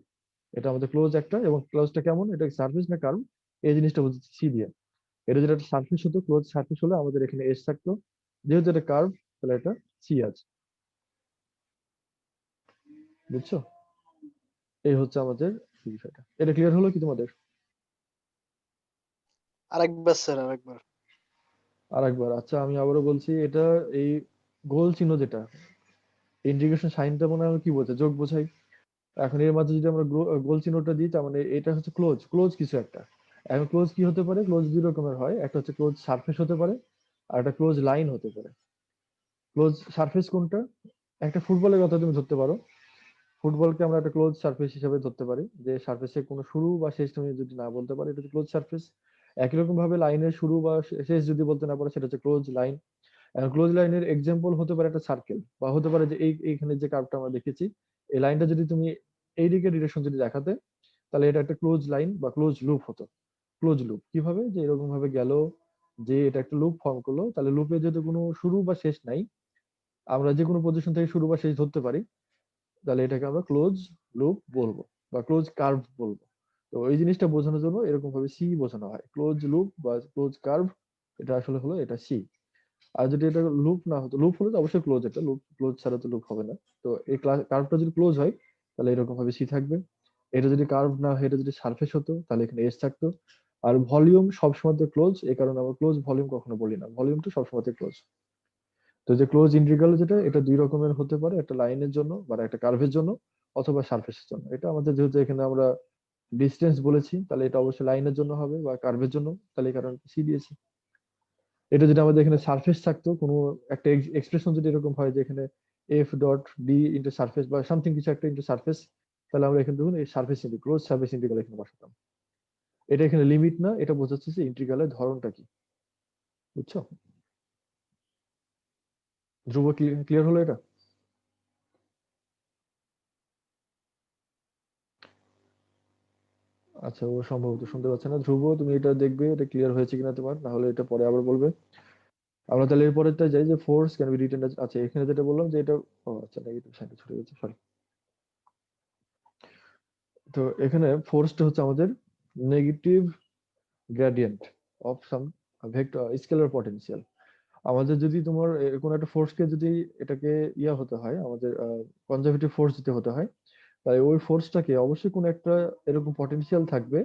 এটা আমাদের ক্লোজ একটা, এবং ক্লোজটা কেমন, এটা সারফেস না কার্ভ, এই জিনিসটা বোঝাচ্ছে সি দিয়ে। এটা যেটা সারফেস হতো, ক্লোজ সারফেস হলে আমাদের এখানে এস থাকতো, যেহেতু এটা কার্ভ তাহলে এটা সি আছে, বুঝছো? এই হচ্ছে আমাদের বিষয়টা। এটা ক্লিয়ার হলো কি তোমাদের? আরেকবার স্যার, আরেকবার। আরেকবার, আচ্ছা আমি আবারও বলছি, এটা এই গোল চিহ্ন যেটা, ইন্টিগ্রেশন সাইনটা মনে হয় কি বোঝায়, যোগ বোঝায়। এখন এর মাঝে যদি আমরা গোল চিহ্নটা দিই, তার মানে এটা হচ্ছে ক্লোজ, ক্লোজ কিছু একটা। এখন ক্লোজ কি হতে পারে, ক্লোজ দুই রকমের হয়, একটা হচ্ছে ক্লোজ সারফেস হতে পারে, আর একটা ক্লোজ লাইন হতে পারে। ক্লোজ সারফেস কোনটা, একটা ফুটবলের কথা তুমি ধরতে পারো, ফুটবলকে আমরা একটা ক্লোজ সারফেস হিসেবে ধরতে পারি, যে সারফেসে কোনো শুরু বা শেষ তুমি যদি না বলতে পারো, এটা হচ্ছে ক্লোজ সারফেস। একই রকম ভাবে লাইনের শুরু বা শেষ যদি বলতে না পারো, সেটা হচ্ছে ক্লোজ লাইন। ক্লোজ লাইনের এক্সাম্পল হতে পারে একটা সার্কেল, বা হতে পারে যে এইখানে যে কার্ভটা আমরা দেখেছি, এই লাইনটা যদি তুমি এই দিকে ডিরেকশন যদি দেখাতে, তাহলে এটা একটা ক্লোজ লাইন বা ক্লোজ লুপ হতো। ক্লোজ লুপ কিভাবে, যে এরকম ভাবে গেল, যে এটা একটা লুপ ফর্ম করলো, তাহলে লুপে যেহেতু কোনো শুরু বা শেষ নাই, আমরা যে কোনো পজিশন থেকে শুরু বা শেষ ধরতে পারি, তাহলে এটাকে আমরা ক্লোজ লুপ বলবো বা ক্লোজ কার্ভ বলবো। তো এই জিনিসটা বোঝানোর জন্য এরকম ভাবে সি বোঝানো হয়, ক্লোজ লুপ বা ক্লোজ কার্ভ, এটা আসলে হলো এটা সি। আর যদি এটা লুপ না হতো, লুপ হলে তো অবশ্যই ক্লোজ, এটা লুপ, ক্লোজ ছাড়া তো লুপ হবে না। তো এই কার্ভটা যদি ক্লোজ হয়, তাহলে এরকম ভাবে সি থাকবে। এটা যদি কার্ভ না হয়, এটা যদি সারফেস হতো, তাহলে এখানে এস থাকতো। আর ভলিউম সবসময় ক্লোজ, এই কারণে আমরা ক্লোজ ভলিউম কখনো বলি না, ভলিউমটা সবসময় ক্লোজ। তো যে ক্লোজ ইন্টিগ্রাল যেটা, এটা দুই রকমের হতে পারে, একটা লাইনের জন্য বা একটা কার্ভের জন্য, অথবা সারফেসের জন্য। এটা আমাদের যেহেতু এখানে আমরা ডিস্টেন্স বলেছি, তাহলে এটা অবশ্যই লাইনের জন্য হবে বা কার্ভের জন্য, তাহলে এই কারণে সি দিয়েছি। এটা যদি আমাদের এখানে সারফেস থাকতো, কোনো একটা এক্সপ্রেশন যদি এরকম হয় যে এখানে F dot D into surface বা সামথিং কিছু একটা ইন্টু সারফেস, তাহলে আমরা এখানে দেখুন এই surface integral, close surface integral এখানে বসাতাম। এটা এখানে লিমিট না, এটা বোঝাচ্ছে যে ইন্টিগ্রালের ধরনটা কি, বুঝছো? ধ্রুব, ক্লিয়ার হলো এটা? আচ্ছা, ও সম্ভবত শুনতে পাচ্ছে না। ধ্রুব, তুমি এটা দেখবে এটা ক্লিয়ার হয়েছে কিনা তোমার, না হলে এটা পরে আবার বলবে। আমরা তাহলে এরপরেরটা যাই, যে ফোর্স ক্যান বি রিটেন। আচ্ছা, এখানে যেটা বললাম যে এটা, ও আচ্ছা, নেগেটিভ সাইনটা ছুটে গেছে, সরি। তো এখানে ফোর্সটা হচ্ছে আমাদের negative gradient of some vector scalar potential. আমাদের যদি তোমার কোনো একটা ফোর্সকে যদি এটাকে ইয়া হতে হয়, আমাদের কনজারভেটিভ ফোর্স দিতে হতে হয়, তাই ওই ফোর্সটাকে অবশ্যই কোনো একটা এরকম পটেনশিয়াল থাকবে,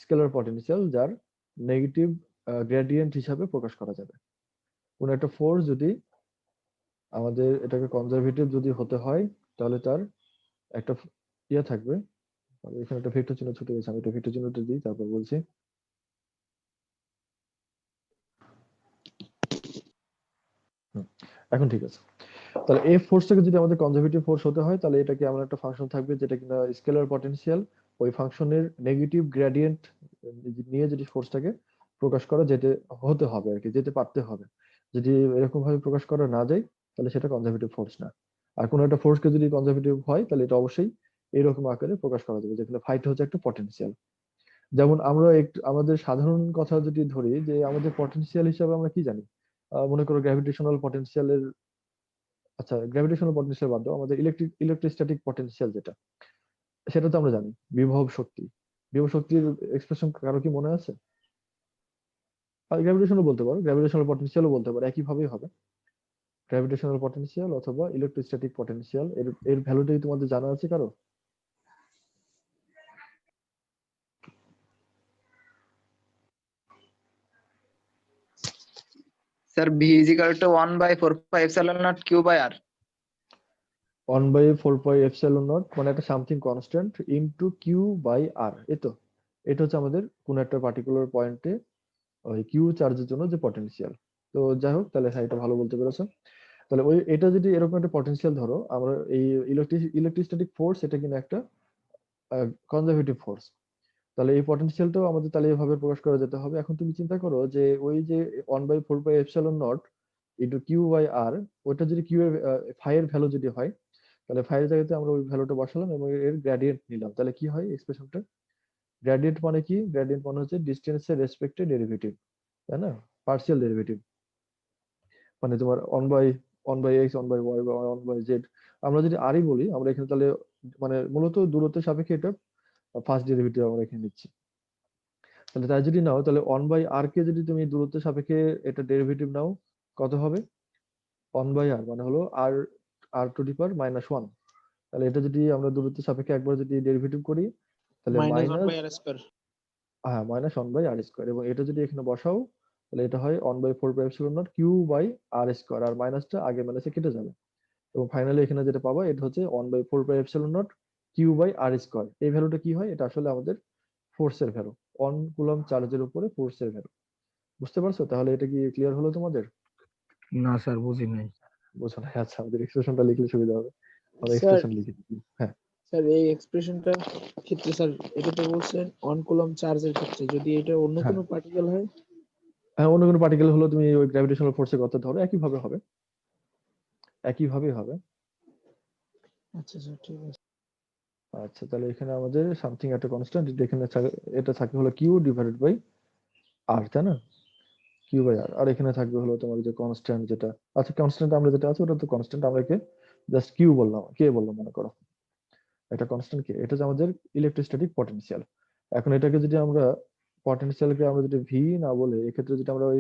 স্কেলার পটেনশিয়াল, যার নেগেটিভ গ্রেডিয়েন্ট হিসাবে প্রকাশ করা যাবে। কোনো একটা ফোর্স যদি আমাদের এটাকে কনজারভেটিভ যদি হতে হয়, তাহলে তার একটা ইয়া থাকবে। এখানে একটা ভেক্টর চিহ্ন ছুটে গেছে, আমি একটা ভেক্টর চিহ্নটা দিই, তারপর বলছি। হুম, এখন ঠিক আছে। তাহলে এই ফোর্সটাকে যদি আমাদের কনজারভেটিভ ফোর্স হতে হয়, তাহলে এটাকে এমন একটা ফাংশন থাকবে যেটা কিনা স্কেলার পটেনশিয়াল, ওই ফাংশনের নেগেটিভ গ্রেডিয়েন্ট নিয়ে যদি ফোর্সটাকে প্রকাশ করা যেতে হতে হবে আর কি, যেতে পারতে হবে। যদি এরকম ভাবে প্রকাশ করা না যায়, তাহলে সেটা কনজারভেটিভ ফোর্স না। আর কোনো একটা ফোর্সকে যদি কনজারভেটিভ হয়, তাহলে এটা অবশ্যই এরকম আকারে প্রকাশ করা যাবে, যেখানে ফাইট হচ্ছে একটা পটেনশিয়াল। যেমন আমরা একটু আমাদের সাধারণ কথা যদি ধরি, যে আমাদের পটেনশিয়াল হিসাবে আমরা কি জানি, মনে করো গ্র্যাভিটেশনাল পটেনশিয়ালের, আচ্ছা গ্র্যাভিটেশনাল পটেনশিয়াল বাদ দাও, আমাদের ইলেকট্রোস্ট্যাটিক পটেনশিয়াল যেটা, সেটা তো আমরা জানি, বিভব শক্তি। বিভব শক্তির এক্সপ্রেশন কারো কি মনে আছে? আর গ্র্যাভিটেশনাল বলতে পারো, গ্র্যাভিটেশনাল পটেনশিয়ালও বলতে পারো, একই ভাবেই হবে। গ্র্যাভিটেশনাল পটেনশিয়াল অথবা ইলেকট্রোস্ট্যাটিক পটেনশিয়াল, এর এর ভ্যালুটাই তোমাদের জানা আছে কারো? Sir, V is equal to 1 by 4 pi epsilon naught Q by R. 1 by 4 pi epsilon naught মানে একটা something constant into Q by R, এই তো। এটা হচ্ছে আমাদের কোন একটা পার্টিকুলার পয়েন্টে ওই কিউ চার্জের জন্য যে পটেনশিয়াল। তো যাই হোক, তাহলে হ্যাঁ এটা ভালো বলতে পেরেছো। তাহলে ওই এটা যদি এরকম একটা পটেনশিয়াল ধরো, আমরা এই ইলেকট্রোস্ট্যাটিক ফোর্স এটা কিন্তু একটা কনজারভেটিভ ফোর্স। তাহলে এই পটেনশিয়ালটাও আমাদের তাহলে এভাবে প্রকাশ করা যেতে হবে। এখন তুমি চিন্তা করো যে ওই যে 1 by 4 by epsilon naught into Q by R, ওটা যদি কিউ এর ফাই এর ভ্যালু যদি হয়, তাহলে ফাই এর জায়গাতে আমরা ওই ভ্যালুটা বসালাম এবং এর গ্রেডিয়েন্ট নিলাম। তাহলে কি হয় এক্সপ্রেশনটা? গ্রেডিয়েন্ট মানে কি? গ্রেডিয়েন্ট মানে হচ্ছে ডিসটেন্সের রেসপেক্টে ডেরিভেটিভ, তাই না? Partial derivative. মানে তোমার 1 বাই এক্স, 1 বাই ওয়াই বা 1 বাই জেড। আমরা যদি আরই বলি, আমরা এখানে তাহলে মানে মূলত দূরত্বের সাপেক্ষে এটা ফার্স্ট ডেরিভেটিভ আমরা এখানে নিচ্ছি। তাহলে তাই যদি নাও, তাহলে 1 বাই আর কে যদি তুমি দূরত্বের সাপেক্ষে এটা ডেরিভেটিভ নাও, কত হবে? 1 বাই আর মানে হলো আর, আর টু দি পাওয়ার -1। তাহলে এটা যদি আমরা দূরত্বের সাপেক্ষে একবার যদি ডেরিভেটিভ করি, তাহলে minus 1 minus, by R square. হ্যাঁ -1 বাই আর স্কয়ার, এবং এটা যদি এখানে বসাও তাহলে এটা হয় 1 by 4 by epsilon naught Q by R square, আর মাইনাসটা আগে মাইনাসে কেটে যাবে, এবং ফাইনালি এখানে যেটা পাবো এটা হচ্ছে 1 by 4 by epsilon naught Q by R square. এই ভ্যালুটা কি হয়? এটা আসলে আমাদের ফোর্সের ভ্যালু, 1 কুলম্ব চার্জের উপরে ফোর্সের ভ্যালু। বুঝতে পারছো? তাহলে এটা কি ক্লিয়ার হলো তোমাদের? না স্যার, বুঝি নাই। বুঝো না? আচ্ছা, আমাদের এক্সপ্রেশনটা লিখলে সুবিধা হবে। আমরা স্যার এক্সপ্রেশন লিখে দিই। হ্যাঁ স্যার এই এক্সপ্রেশনটার ক্ষেত্রে স্যার এটা তো বলছেন 1 কুলম্ব চার্জের ক্ষেত্রে, যদি এটা অন্য হ্যাঁ কোনো পার্টিকেল হয়। হ্যাঁ, অন্য কোনো পার্টিকেল হলো তুমি ওই গ্র্যাভিটেশনাল ফোর্সের কথা ধরো, একইভাবে হবে, একইভাবেই হবে। আচ্ছা স্যার, ঠিক আছে। আচ্ছা, তাহলে এখানে আমাদের সামথিং একটা কনস্ট্যান্ট, এখানে এটা থাকে হলো কিউ ডিভাইডেড বাই আর, তাই না? কিউ বাই আর, আর এখানে থাকবে হলো তোমার যে কনস্ট্যান্ট যেটা, আচ্ছা কনস্ট্যান্ট আমরা যেটা আছে ওটা তো কনস্ট্যান্ট, আমরা একে জাস্ট কিউ বললাম, কে বললাম মনে করো, এটা কনস্ট্যান্ট কে, এটা হচ্ছে আমাদের ইলেকট্রোস্ট্যাটিক পটেনশিয়াল। এখন এটাকে যদি আমরা পটেনশিয়ালকে আমরা যদি ভি না বলে, এক্ষেত্রে যদি আমরা ওই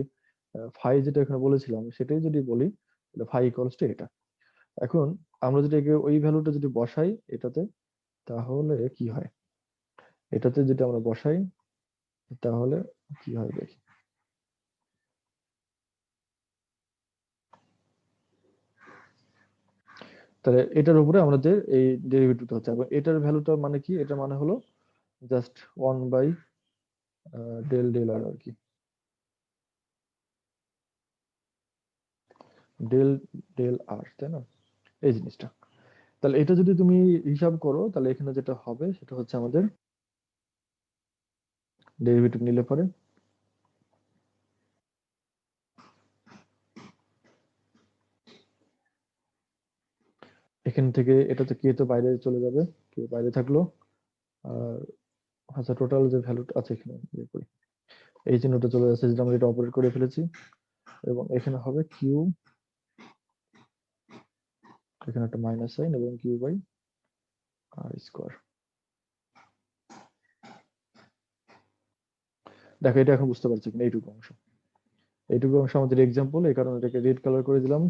ফাই যেটা এখানে বলেছিলাম সেটাই যদি বলি, তাহলে ফাই ইকুয়ালস টু এটা। এখন আমরা যদি একে ওই ভ্যালুটা যদি বসাই এটাতে, তাহলে কি হয়? এটাতে যদি আমরা বসাই তাহলে কি হয় দেখি। তাহলে এটার উপরে আমাদের এই ডেরিভেটিভটা হচ্ছে, এবং এটার ভ্যালুটা মানে কি? এটা মানে হলো জাস্ট 1 বাই ডেল ডেল আর, আর কি ডেল ডেল আর, তাই না? এই জিনিসটা। তাহলে এটা যদি তুমি হিসাব করো, তাহলে এখানে যেটা হবে সেটা হচ্ছে আমাদের ডেরিভেটিভ নিলে পরে এখান থেকে এটাতে কে তো বাইরে চলে যাবে, কে বাইরে থাকলো, আর আচ্ছা টোটাল যে ভ্যালুটা আছে এখানে ইয়ে করি, এই চিহ্নটা চলে যাচ্ছে যেটা আমরা এটা অপারেট করে ফেলেছি, এবং এখানে হবে কিউ, এখানে একটা মাইনাস সাইন, এবং কিউ বাই আর স্কয়ার। দেখো এটা এখন বুঝতে পারছি কিনা? এইটুকু অংশ, এইটুকু অংশ আমাদের এক্সাম্পল, এই কারণে এটাকে রেড কালার করে দিলাম।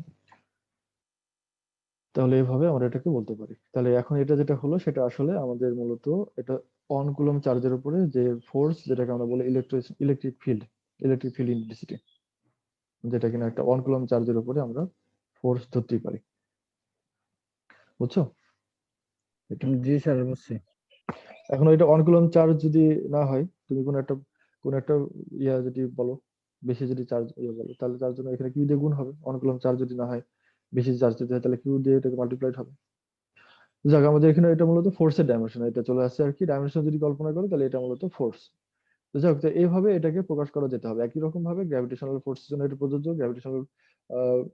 তাহলে এভাবে আমরা এটাকে বলতে পারি। তাহলে এখন এটা যেটা হলো সেটা আসলে আমাদের মূলত এটা 1 কুলম্ব চার্জের উপরে যে ফোর্স, যেটাকে আমরা বলি ইলেকট্রিক ফিল্ড ইন্টেন্সিটি, যেটা কিনা একটা 1 কুলম্ব চার্জের উপরে আমরা ফোর্স ধরতেই পারি। বুঝছো? এটা জি স্যার, বুঝছি। এখন এটা 1 কুলম্ব চার্জ যদি না হয়, তুমি কোন একটা ইয়া যদি বলো, বেশি যদি চার্জ ইয়ে বলো, তাহলে তার জন্য এখানে কিউ দিয়ে গুণ হবে। 1 কুলম্ব চার্জ যদি না হয়, বেশি চার্জ যদি হয়, তাহলে কিউ দিয়ে এটাকে মাল্টিপ্লাইড হবে। যাক, আমাদের এখানে এটা মূলত ফোর্সের ডাইমেনশন, এটা চলে আসছে আর কি। ডাইমেনশন যদি কল্পনা করো তাহলে এটা মূলত ফোর্স। তো যাক, তো এইভাবে এটাকে প্রকাশ করা যেতে হবে। একই রকম ভাবে গ্র্যাভিটেশনাল ফোর্সের জন্য এটা প্রযোজ্য। গ্র্যাভিটেশনাল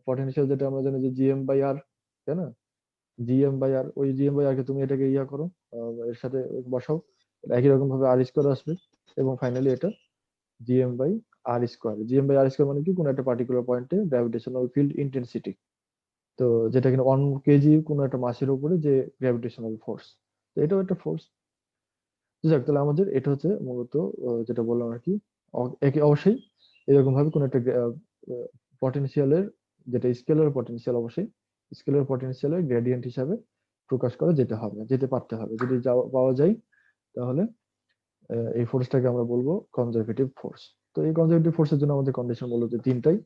পটেনশিয়াল যেটা আমরা জানি যে জিএম বাই আর, তাই না? জিএম বাই আর, ওই জিএম বাই আর কে তুমি এটাকে ইয়া করো, এর সাথে বসাও, একই রকম ভাবে আর স্কোয়ার আসবে, এবং ফাইনালি এটা GM by r square. GM by r square মানে কি? কোন একটা পার্টিকুলার পয়েন্টে গ্র্যাভিটেশনাল ফিল্ড ইন্টেন্সিটি, তো যেটা কিনা 1 কেজি কোনো একটা মাসের উপরে যে গ্র্যাভিটেশনাল ফোর্স, তো এটাও একটা ফোর্স। যাক, তাহলে আমাদের এটা হচ্ছে মূলত যেটা বললাম আর কি, একে অবশ্যই এরকম ভাবে কোন একটা পটেনশিয়ালের, যেটা স্কেলার পটেনশিয়াল, অবশ্যই স্কেলার পটেনশিয়ালের গ্রেডিয়েন্ট হিসাবে প্রকাশ করা যেতে পারতে হবে। যদি পাওয়া যায়, তাহলে এই ফোর্সটাকে আমরা বলবো কনজারভেটিভ ফোর্স। তো এই কনজারভেটিভ ফোর্সের জন্য আমাদের কন্ডিশন মূলত তিনটাই।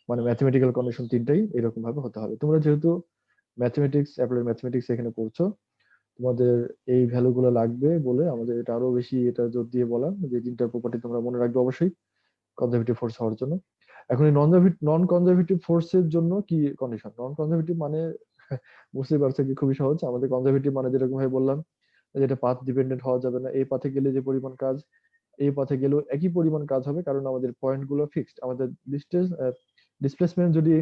মানে ম্যাথমেটিক্যাল কন্ডিশন তিনটাই এরকম ভাবে হতে হবে। তোমরা যেহেতু ম্যাথমেটিক্স, অ্যাপ্লাইড ম্যাথমেটিক্স এখানে পড়ছো, তোমাদের এই ভ্যালু গুলো লাগবে বলে আমাদের এটা আরো বেশি এটা জোর দিয়ে বলা যে তিনটা প্রপার্টি তোমরা মনে রাখবে অবশ্যই কনজারভেটিভ ফোর্স হওয়ার জন্য। এখন এই নন কনজারভেটিভ ফোর্সের জন্য কি কন্ডিশন? নন কনজারভেটিভ মানে বুঝতেই পারছো কি, খুবই সহজ। আমাদের কনজারভেটিভ মানে যেরকম ভাবে বললাম, যেটা পাথ ডিপেন্ডেন্ট হওয়া যাবে না, এই পাথে গেলে যে পরিমাণ কাজ এই পথে গেলেও একই পরিমাণ কাজ হবে, কারণ আমাদের পয়েন্ট গুলো ফিক্সড। আমাদের ডিস্টেন্স ডিসপ্লেসমেন্ট যদি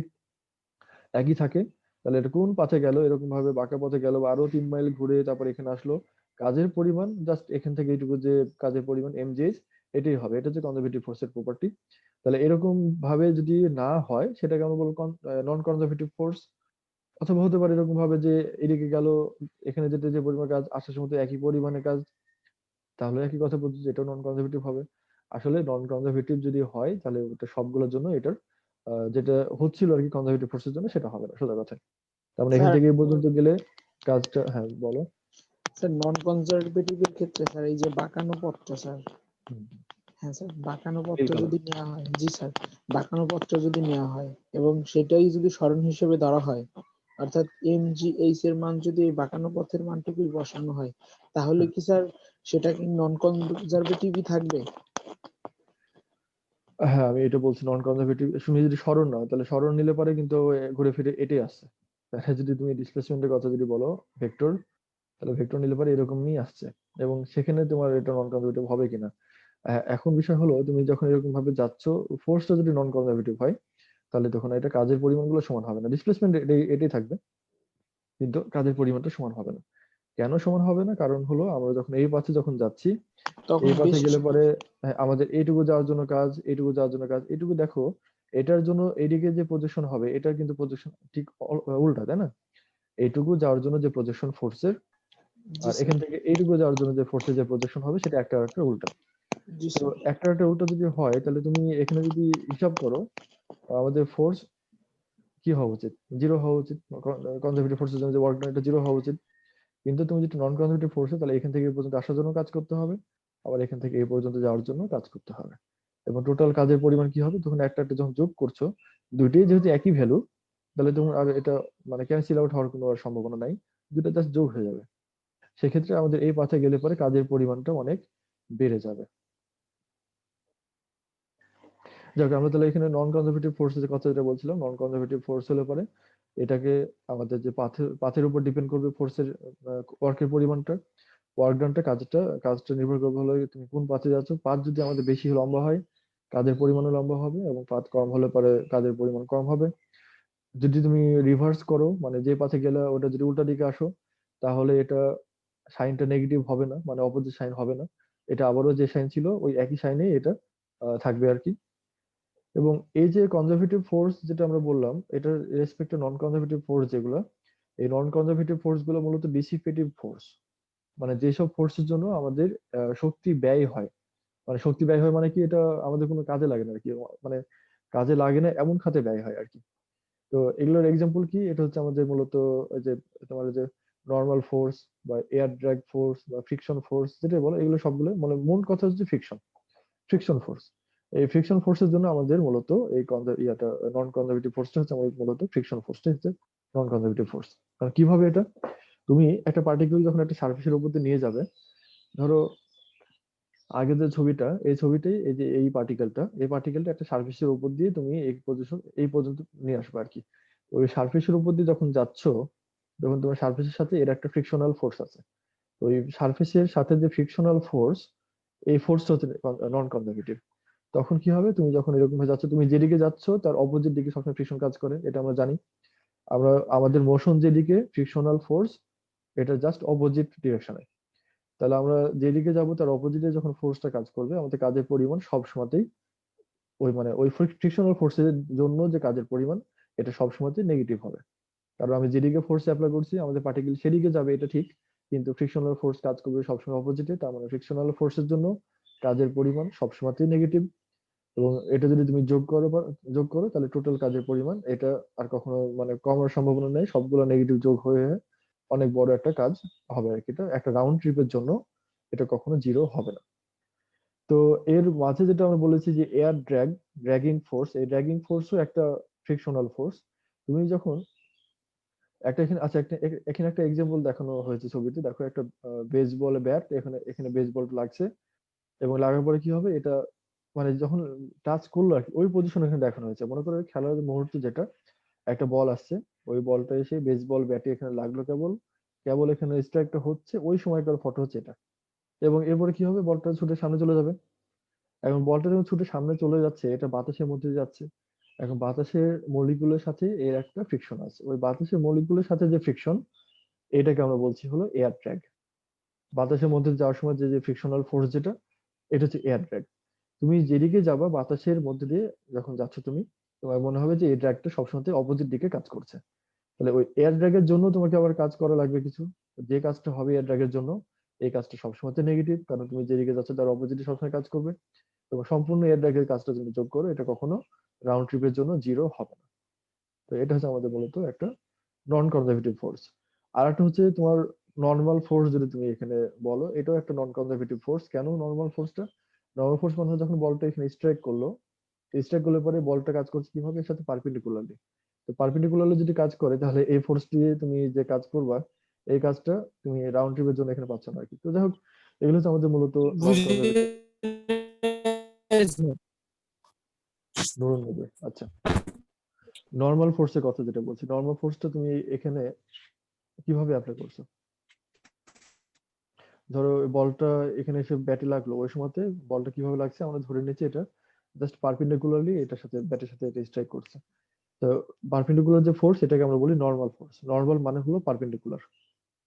একই থাকে, তাহলে এটা কোন পথে গেল, এরকম ভাবে বাঁকা পথে গেল বা আরো 3 মাইল ঘুরে তারপর এখানে আসলো, কাজের পরিমাণ জাস্ট এখান থেকে এইটুকু যে কাজের পরিমাণ mgh এটাই হবে। এটা হচ্ছে কনজারভেটিভ ফোর্সের প্রপার্টি। তাহলে এরকম ভাবে যদি না হয় সেটাকে আমরা বলবো নন কনজারভেটিভ ফোর্স। অথবা হতে পারে এরকম ভাবে যে এদিকে গেল, এখানে যেতে যে পরিমাণ কাজ আসার সময় তো একই পরিমাণে কাজ, তাহলে একই কথা বলছি যে এটাও নন কনজারভেটিভ হবে। আসলে নন কনজারভেটিভ যদি হয় তাহলে ওটা সবগুলোর জন্য এটার যেটা হচ্ছিল আর কি কনজারভেটিভ ফোর্সের জন্য সেটা হবে না, সোজা কথা। তার মানে এখান স্যার থেকে এই পর্যন্ত গেলে কাজটা, হ্যাঁ বলো। স্যার নন কনজারভেটিভ এর ক্ষেত্রে স্যার এই যে বাঁকানো পথটা স্যার, হুম, হ্যাঁ স্যার বাঁকানো নীল পথটা কালার। যদি নেওয়া হয়, জি স্যার, বাঁকানো পথটা যদি নেওয়া হয় এবং সেটাই যদি সরণ হিসেবে ধরা হয়, অর্থাৎ mgh এর মান যদি এই বাঁকানো পথের মানটুকুই বসানো হয়, তাহলে কি স্যার সেটা কি নন কনজারভেটিভই থাকবে? হ্যাঁ আমি এটা বলছি নন কনজারভেটিভ। তুমি যদি সরণ নাও তাহলে সরণ নিলে পরে কিন্তু ঘুরে ফিরে এটাই আসছে। তাহলে যদি তুমি ডিসপ্লেসমেন্টের কথা যদি বলো ভেক্টর, তাহলে ভেক্টর নিলে পরে এরকমই আসছে। এবং সেখানে তোমার এটা নন কনজারভেটিভ হবে কিনা, এখন বিষয় হলো তুমি যখন এরকম ভাবে যাচ্ছ, ফোর্সটা যদি নন কনজারভেটিভ হয় তাহলে তখন এটা কাজের পরিমাণগুলো সমান হবে না। ডিসপ্লেসমেন্ট এটাই এটাই থাকবে, কিন্তু কাজের পরিমাণটা সমান হবে না। কেন সমান হবে না? কারণ হলো আমরা যখন এই পথে যখন যাচ্ছি, তখন এই পথে বেশি গেলে পরে আমাদের এইটুকু যাওয়ার জন্য কাজ, এইটুকু যাওয়ার জন্য কাজ, এইটুকু দেখো এটার জন্য এদিকে যে প্রজেকশন হবে এটার কিন্তু প্রজেকশন ঠিক উল্টা, তাই না? এইটুকু যাওয়ার জন্য যে প্রজেকশন ফোর্সের, জি আর স্যার, এখান থেকে এইটুকু যাওয়ার জন্য যে ফোর্সের যে প্রজেকশন হবে সেটা একটা আরেকটা উল্টা। জি তো স্যার, একটা আরেকটা উল্টা যদি হয় তাহলে তুমি এখানে যদি হিসাব করো, আমাদের ফোর্স কি হওয়া উচিত? জিরো হওয়া উচিত। কনজারভেটিভ ফোর্সের জন্য যে ওয়ার্ক ডান এটা জিরো হওয়া উচিত। কিন্তু তুমি যদি নন কনজারভেটিভ ফোর্সে, তাহলে এখান থেকে এই পর্যন্ত আসার জন্য কাজ করতে হবে, আবার এখান থেকে এই পর্যন্ত যাওয়ার জন্য কাজ করতে হবে। এবং টোটাল কাজের পরিমাণ কি হবে তখন একটা একটা যখন যোগ করছো, দুইটাই যেহেতু একই ভ্যালু, তাহলে তখন আর এটা মানে ক্যান্সেল আউট হওয়ার কোনো আর সম্ভাবনা নাই, দুটো জাস্ট যোগ হয়ে যাবে। সেক্ষেত্রে আমাদের এই পথে গেলে পরে কাজের পরিমাণটা অনেক বেড়ে যাবে। যাক, আমরা তাহলে এখানে নন কনজারভেটিভ ফোর্সের যে কথা যেটা বলছিলাম, নন কনজারভেটিভ ফোর্স হলে পরে এটাকে আমাদের যে পাথের উপর ডিপেন্ড করবে ফোর্সের ওয়ার্কের পরিমাণটা, ওয়ার্ক ডানটা কাজটা নির্ভর করবে হলো তুমি কোন পাথে যাচ্ছ। পাথ যদি আমাদের বেশি লম্বা হয় কাজের পরিমাণও লম্বা হবে, এবং পাথ কম হলে পরে কাজের পরিমাণ কম হবে। যদি তুমি রিভার্স করো, মানে যে পাথে গেলে ওটা যদি উল্টা দিকে আসো, তাহলে এটা সাইনটা নেগেটিভ হবে না, মানে অপোজিট সাইন হবে না, এটা আবারও যে সাইন ছিল ওই একই সাইনে এটা থাকবে আর কি। এবং এই যে কনজারভেটিভ ফোর্স যেটা আমরা বললাম, এটার রেসপেক্টে নন কনজারভেটিভ ফোর্স যেগুলো, এই নন কনজারভেটিভ ফোর্স গুলো মূলত ডিসিপেটিভ ফোর্স। মানে যেসব ফোর্সের জন্য আমাদের শক্তি ব্যয় হয়, মানে শক্তি ব্যয় হয় মানে কি, এটা আমাদের কোনো কাজে লাগে না আর কি, মানে কাজে লাগে না এমন খাতে ব্যয় হয় আর কি। তো এগুলোর এক্সাম্পল কি, এটা হচ্ছে আমাদের মূলত ওই যে তোমার যে নর্মাল ফোর্স বা এয়ার ড্র্যাগ ফোর্স বা ফ্রিকশন ফোর্স যেটা বলো, এগুলো সবগুলো মানে মূল কথা হচ্ছে ফ্রিকশন, ফ্রিকশন ফোর্স। এই ফ্রিকশন ফোর্সের জন্য আমাদের মূলত এই নন কনজারভেটিভ ফোর্সটা হচ্ছে আমাদের মূলত ফ্রিকশন ফোর্সটা হচ্ছে নন কনজারভেটিভ ফোর্স। কারণ কিভাবে এটা, তুমি একটা পার্টিকেল যখন একটা সারফেসের উপর দিয়ে নিয়ে যাবে, ধরো আগে যে ছবিটা, এই ছবিটাই এই যে এই পার্টিকেলটা একটা সারফেসের উপর দিয়ে তুমি এই পর্যন্ত নিয়ে আসবে আর কি। ওই সারফেসের উপর দিয়ে যখন যাচ্ছ, যখন তোমার সারফেসের সাথে এর একটা ফ্রিকশনাল ফোর্স আছে, তো ওই সারফেসের সাথে যে ফ্রিকশনাল ফোর্স, এই ফোর্সটা হচ্ছে নন কনজারভেটিভ। তখন কি হবে, তুমি যখন এরকম ভাবে যাচ্ছ, তুমি যেদিকে যাচ্ছ তার অপোজিট দিকে সবসময় ফ্রিকশন কাজ করে, এটা আমরা জানি। আমরা আমাদের মোশন যেদিকে, ফ্রিকশনাল ফোর্স এটা জাস্ট অপোজিট ডিরেকশনে। তাহলে আমরা যেদিকে যাব তার অপোজিটে যখন ফোর্সটা কাজ করবে, আমাদের কাজের পরিমাণ সব সময়তেই ওই মানে ওই ফ্রিকশনাল ফোর্সের জন্য যে কাজের পরিমাণ এটা সবসময়তেই নেগেটিভ হবে। কারণ আমি যেদিকে ফোর্স অ্যাপ্লাই করছি আমাদের পার্টিকেল সেদিকে যাবে, এটা ঠিক, কিন্তু ফ্রিকশনাল ফোর্স কাজ করবে সবসময় অপোজিটে, তার মানে ফ্রিকশনাল ফোর্সের জন্য কাজের পরিমাণ সবসময়তেই নেগেটিভ। এবং এটা যদি তুমি যোগ করো তাহলে টোটাল কাজের পরিমাণ এটা আর কখনো মানে কমার সম্ভাবনা নেই, সবগুলো নেগেটিভ যোগ হয়ে অনেক বড় একটা কাজ হবে আর কি। এটা একটা রাউন্ড ট্রিপের জন্য এটা কখনো জিরো হবে না। তো এর মাঝে যেটা আমরা বলেছি যে এয়ার ড্র্যাগিং ফোর্স, এই ড্র্যাগিং ফোর্সও একটা ফ্রিকশনাল ফোর্স। তুমি যখন একটা এখানে আচ্ছা এখানে একটা এক্সাম্পল দেখানো হয়েছে ছবিতে, দেখো একটা বেসবল ব্যাট, এখানে এখানে বেসবল লাগছে এবং লাগার পরে কি হবে, এটা মানে যখন টাচ করলো আর কি, ওই পজিশন এখানে দেখানো হয়েছে। মনে করো খেলার মুহূর্তে যেটা একটা বল আসছে, ওই বলটা এসে বেসবল ব্যাটে এখানে লাগলো, কেবল কেবল এখানে স্ট্রাইকটা হচ্ছে, ওই সময়কার ফটো হচ্ছে এটা। এবং এরপরে কি হবে, বলটা ছুটে সামনে চলে যাবে। এখন বলটা যখন ছুটে সামনে চলে যাচ্ছে, এটা বাতাসের মধ্যে দিয়ে যাচ্ছে। এখন বাতাসের মলিকুলের সাথে এর একটা ফ্রিকশন আছে, ওই বাতাসের মলিকুলের সাথে যে ফ্রিকশন, এটাকে আমরা বলছি হলো এয়ার ড্র্যাগ। বাতাসের মধ্যে যাওয়ার সময় যে যে ফ্রিকশনাল ফোর্স যেটা, এটা হচ্ছে এয়ার ড্র্যাগ। তুমি যেদিকে যাবা বাতাসের মধ্যে দিয়ে যখন যাচ্ছ তুমি, তোমার মনে হবে যে এই ড্র্যাগটা সবসময় অপোজিট দিকে কাজ করছে। তাহলে ওই এয়ার ড্র্যাগের জন্য তোমাকে আবার কাজ করা লাগবে কিছু। যে কাজটা হবে এয়ার ড্র্যাগের জন্য, এই কাজটা সবসময় নেগেটিভ, কারণ তুমি যেদিকে যাচ্ছ তার অপোজিটে সবসময় কাজ করবে। এবং সম্পূর্ণ এয়ার ড্র্যাগের কাজটা যদি যোগ করো, এটা কখনো রাউন্ড ট্রিপের জন্য জিরো হবে না। তো এটা হচ্ছে আমাদের মূলত একটা নন কনজারভেটিভ ফোর্স। আর একটা হচ্ছে তোমার নর্মাল ফোর্স, যদি তুমি এখানে বলো, এটাও একটা নন কনজারভেটিভ ফোর্স। কেন নর্মাল ফোর্সটা? নর্মাল ফোর্স মানে হচ্ছে যখন বলটা এখানে স্ট্রাইক করলো, স্ট্রাইক করলে পরে বলটা কাজ করছে কিভাবে, এর সাথে পারপেন্ডিকুলারলি। তো পারপেন্ডিকুলারলি যদি কাজ করে, তাহলে এই ফোর্স দিয়ে তুমি যে কাজ করবা, এই কাজটা তুমি রাউন্ড ট্রিপের জন্য এখানে পাচ্ছ না আর কি। তো যাই হোক, এগুলো হচ্ছে আমাদের মূলত নন কনজারভেটিভ। ধরুন নেবে, আচ্ছা নর্মাল ফোর্সের কথা যেটা বলছি, নর্মাল ফোর্সটা তুমি এখানে কিভাবে অ্যাপ্লাই করছো? ধরো বলটা এখানে এসে ব্যাটে লাগলো, ওই সময়তে বলটা কিভাবে লাগছে, আমরা ধরে নিচ্ছি এটা জাস্ট পারপেন্ডিকুলারলি এটার সাথে, ব্যাটের সাথে এটা স্ট্রাইক করছে। তো পারপেন্ডিকুলার যে ফোর্স, এটাকে আমরা বলি নর্মাল ফোর্স। নর্মাল মানে হলো পারপেন্ডিকুলার,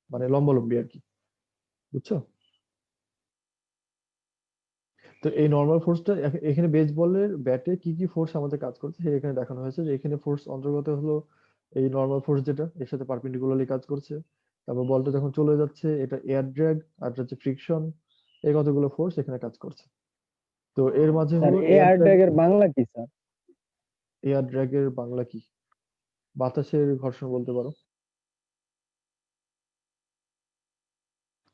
মানে লম্বালম্বি আর কি, বুঝছো? তো এই নর্মাল ফোর্সটা এখানে বেসবলের ব্যাটে কি কি ফোর্স আমাদের কাজ করছে সেটা এখানে দেখানো হয়েছে। যে এখানে ফোর্স অন্তর্গত হলো এই নর্মাল ফোর্স, যেটা এর সাথে পারপেন্ডিকুলারলি কাজ করছে। তারপর বলটা যখন চলে যাচ্ছে, এটা এয়ার ড্র্যাগ, আর এটা হচ্ছে ফ্রিকশন। এই কতগুলো ফোর্স এখানে কাজ করছে। তো এর মাঝে স্যার হলো এয়ার এয়ার ড্র্যাগ। ট্যাগের বাংলা কি স্যার? এয়ার ড্র্যাগের বাংলা কি? বাতাসের ঘর্ষণ বলতে পারো,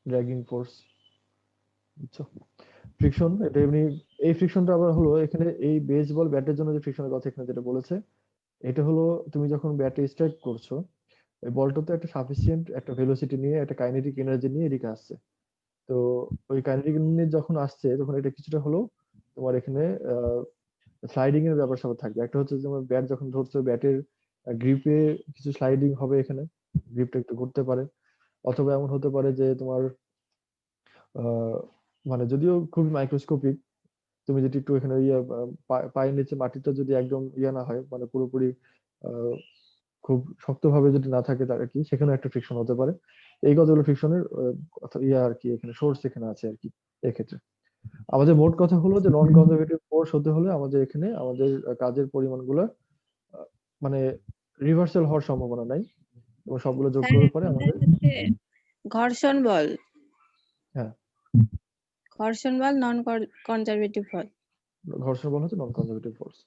ড্র্যাগিং ফোর্স, বুঝছো? ফ্রিকশন এটা এমনি, এই ফ্রিকশনটা আবার হলো এখানে এই বেসবল ব্যাটের জন্য যে ফ্রিকশনের কথা এখানে যেটা বলেছে, এটা হলো তুমি যখন ব্যাটে স্ট্রাইক করছো, ওই বলটা তো একটা সাফিসিয়েন্ট একটা ভেলোসিটি নিয়ে, একটা কাইনেটিক এনার্জি নিয়ে এদিকে আসছে। তো ওই কাইনেটিক এনার্জি যখন আসছে, তখন এটা কিছুটা হলো তোমার এখানে স্লাইডিং এর ব্যাপার স্যাপার থাকবে। একটা হচ্ছে তোমার ব্যাট যখন ধরছো, ব্যাটের গ্রিপে কিছু স্লাইডিং হবে, এখানে গ্রিপটা একটু ঘুরতে পারে। অথবা এমন হতে পারে যে তোমার আহ মানে যদিও খুবই মাইক্রোস্কোপিক, তুমি যদি একটু এখানে পায়ের নিচে মাটিটা যদি একদম না হয়, মানে পুরোপুরি আহ খুব শক্তভাবে যদি না থাকে তার কি, সেখানে একটা ফ্রিকশন হতে পারে। এই কতগুলো ফ্রিকশনের আর কি এখানে সোর্স এখানে আছে আর কি। এক্ষেত্রে আমাদের মোট কথা হলো যে নন কনজারভেটিভ ফোর্স হতে হলে আমাদের এখানে আমাদের কাজের পরিমাণগুলো আহ, মানে রিভার্সাল হওয়ার সম্ভাবনা নাই, এবং সবগুলো যোগ স্যার করার পরে একটা আমাদের হচ্ছে ঘর্ষণ বল, হ্যাঁ, ঘর্ষণ বল নন কনজারভেটিভ বল। ঘর্ষণ বল হচ্ছে নন কনজারভেটিভ ফোর্স।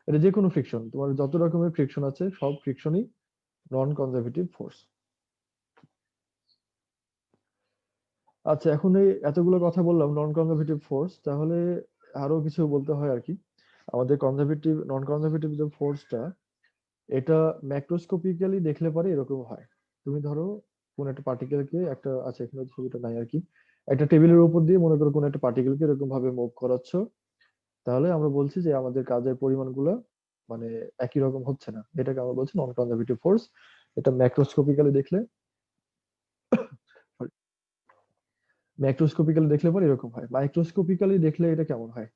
এটা যে কোনো ফ্রিকশন, তোমার যত রকমের ফ্রিকশন আছে সব ফ্রিকশনই নন কনজারভেটিভ ফোর্স। আচ্ছা, এখন এই এতগুলো কথা বললাম নন কনজারভেটিভ ফোর্স, তাহলে আরো কিছু বলতে হয় আর কি। আমাদের কনজারভেটিভ নন কনজারভেটিভ যে ফোর্সটা, এটা ম্যাক্রোস্কোপিক্যালি দেখলে পরে এরকম হয়। তুমি ধরো কোন একটা পার্টিকেলকে, একটা আছে এখানে ছবিটা নাই আর কি, একটা টেবিলের উপর দিয়ে মনে করো কোন একটা পার্টিকেলকে এরকম ভাবে মুভ করাচ্ছ, তাহলে আমরা বলছি যে আমাদের কাজের পরিমাণগুলো মানে একই রকম হচ্ছে না, এটাকে আমরা বলছি নন কনজারভেটিভ ফোর্স। এটা ম্যাক্রোস্কোপিক্যালি দেখলে, ম্যাক্রোস্কোপিক্যালি দেখলে পরে এরকম হয়। মাইক্রোস্কোপিক্যালি দেখলে এটা কেমন হয়?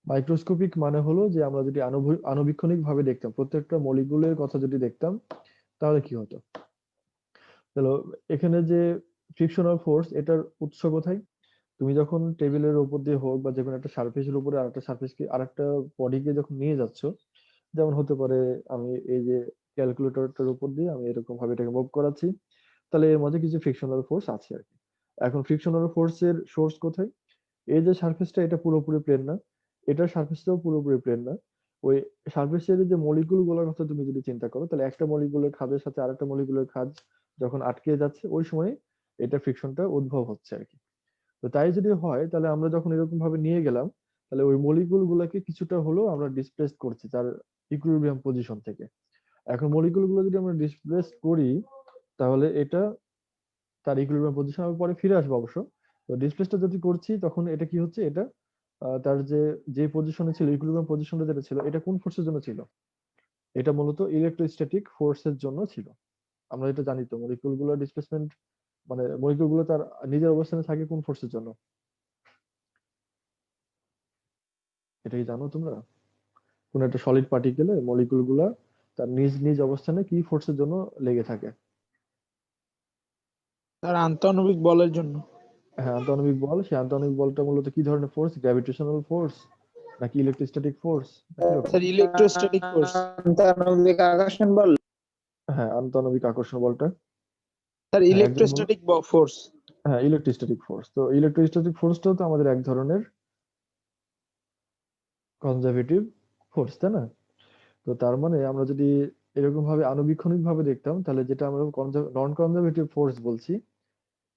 মাইক্রোস্কোপিক মানে হলো যে আমরা যদি আণুবীক্ষণিক ভাবে দেখতাম, প্রত্যেকটা মলিকুলের কথা যদি দেখতাম, তাহলে কি হতো? তাহলে এখানে যে ফ্রিকশনাল ফোর্স, এটার উৎস কোথায়? তুমি যখন টেবিলের উপর দিয়ে হোক বা যে কোনো একটা সারফেসের উপরে আরেকটা সারফেসকে, আরেকটা বডিকে যখন নিয়ে যাচ্ছ, যেমন হতে পারে আমি এই যে ক্যালকুলেটরটার উপর দিয়ে আমি এরকম ভাবে এটাকে মুভ করাচ্ছি, তাহলে এর মধ্যে কিছু ফ্রিকশনাল ফোর্স আছে আর কি। এখন ফ্রিকশনাল ফোর্সের সোর্স কোথায়? এই যে সারফেসটা, এটা পুরোপুরি প্লেন না, এটার সারফেসটাও পুরোপুরি প্লেন না। ওই সারফেসের যে মলিকুল গুলোর কথা তুমি যদি চিন্তা করো, তাহলে একটা মলিকুলের খাদের সাথে আরেকটা মলিকুলের খাদ যখন আটকে যাচ্ছে, ওই সময় এটা ফ্রিকশনটা উদ্ভব হচ্ছে আর কি। তো তাই যদি হয়, তাহলে আমরা যখন এরকম ভাবে নিয়ে গেলাম, তাহলে ওই মলিকুল গুলাকে কিছুটা হলেও আমরা ডিসপ্লেস করছি তার ইকুইলিব্রিয়াম পজিশন থেকে। এখন মলিকুল গুলো যদি আমরা ডিসপ্লেস করি তাহলে এটা তার ইকুইলিব্রিয়াম পজিশন আমি পরে ফিরে আসবো অবশ্য। তো ডিসপ্লেসটা যদি করছি তখন এটা কি হচ্ছে, এটা তার যে পজিশনে ছিল, ইকুইলিব্রিয়াম পজিশনটা যেটা ছিল, এটা কোন ফোর্সের জন্য ছিল? এটা মূলত ইলেকট্রোস্ট্যাটিক ফোর্সের জন্য ছিল। আমরা এটা জানি তো, মলিকিউল গুলো ডিসপ্লেসমেন্ট মানে মলিকিউল গুলো তার নিজের অবস্থানে থাকে কোন ফোর্সের জন্য? এটা কি জানো তোমরা? কোন একটা সলিড পার্টিকেলে মলিকিউল গুলা তার নিজ নিজ অবস্থানে কি ফোর্সের জন্য লেগে থাকে? তার আন্তঃআণবিক বলের জন্য। হ্যাঁ, আন্তঃআণবিক বল। সেই আন্তঃআণবিক বলটা মূলত কি ধরনের ফোর্স? গ্র্যাভিটেশনাল ফোর্স নাকি ইলেকট্রোস্ট্যাটিক ফোর্স নাকি রকম? Sir electrostatic force. আন্তঃআণবিক আকর্ষণ বল। হ্যাঁ, আন্তঃআণবিক আকর্ষণ বলটা। স্যার হ্যাঁ, একজন ইলেকট্রোস্ট্যাটিক ফোর্স। হ্যাঁ, ইলেকট্রোস্ট্যাটিক ফোর্স। তো ইলেকট্রোস্ট্যাটিক ফোর্সটাও তো আমাদের এক ধরনের কনজারভেটিভ ফোর্স, তাই না? তো তার মানে আমরা যদি এরকম ভাবে আণুবীক্ষণিক ভাবে দেখতাম তাহলে যেটা আমরা নন কনজারভেটিভ ফোর্স বলছি,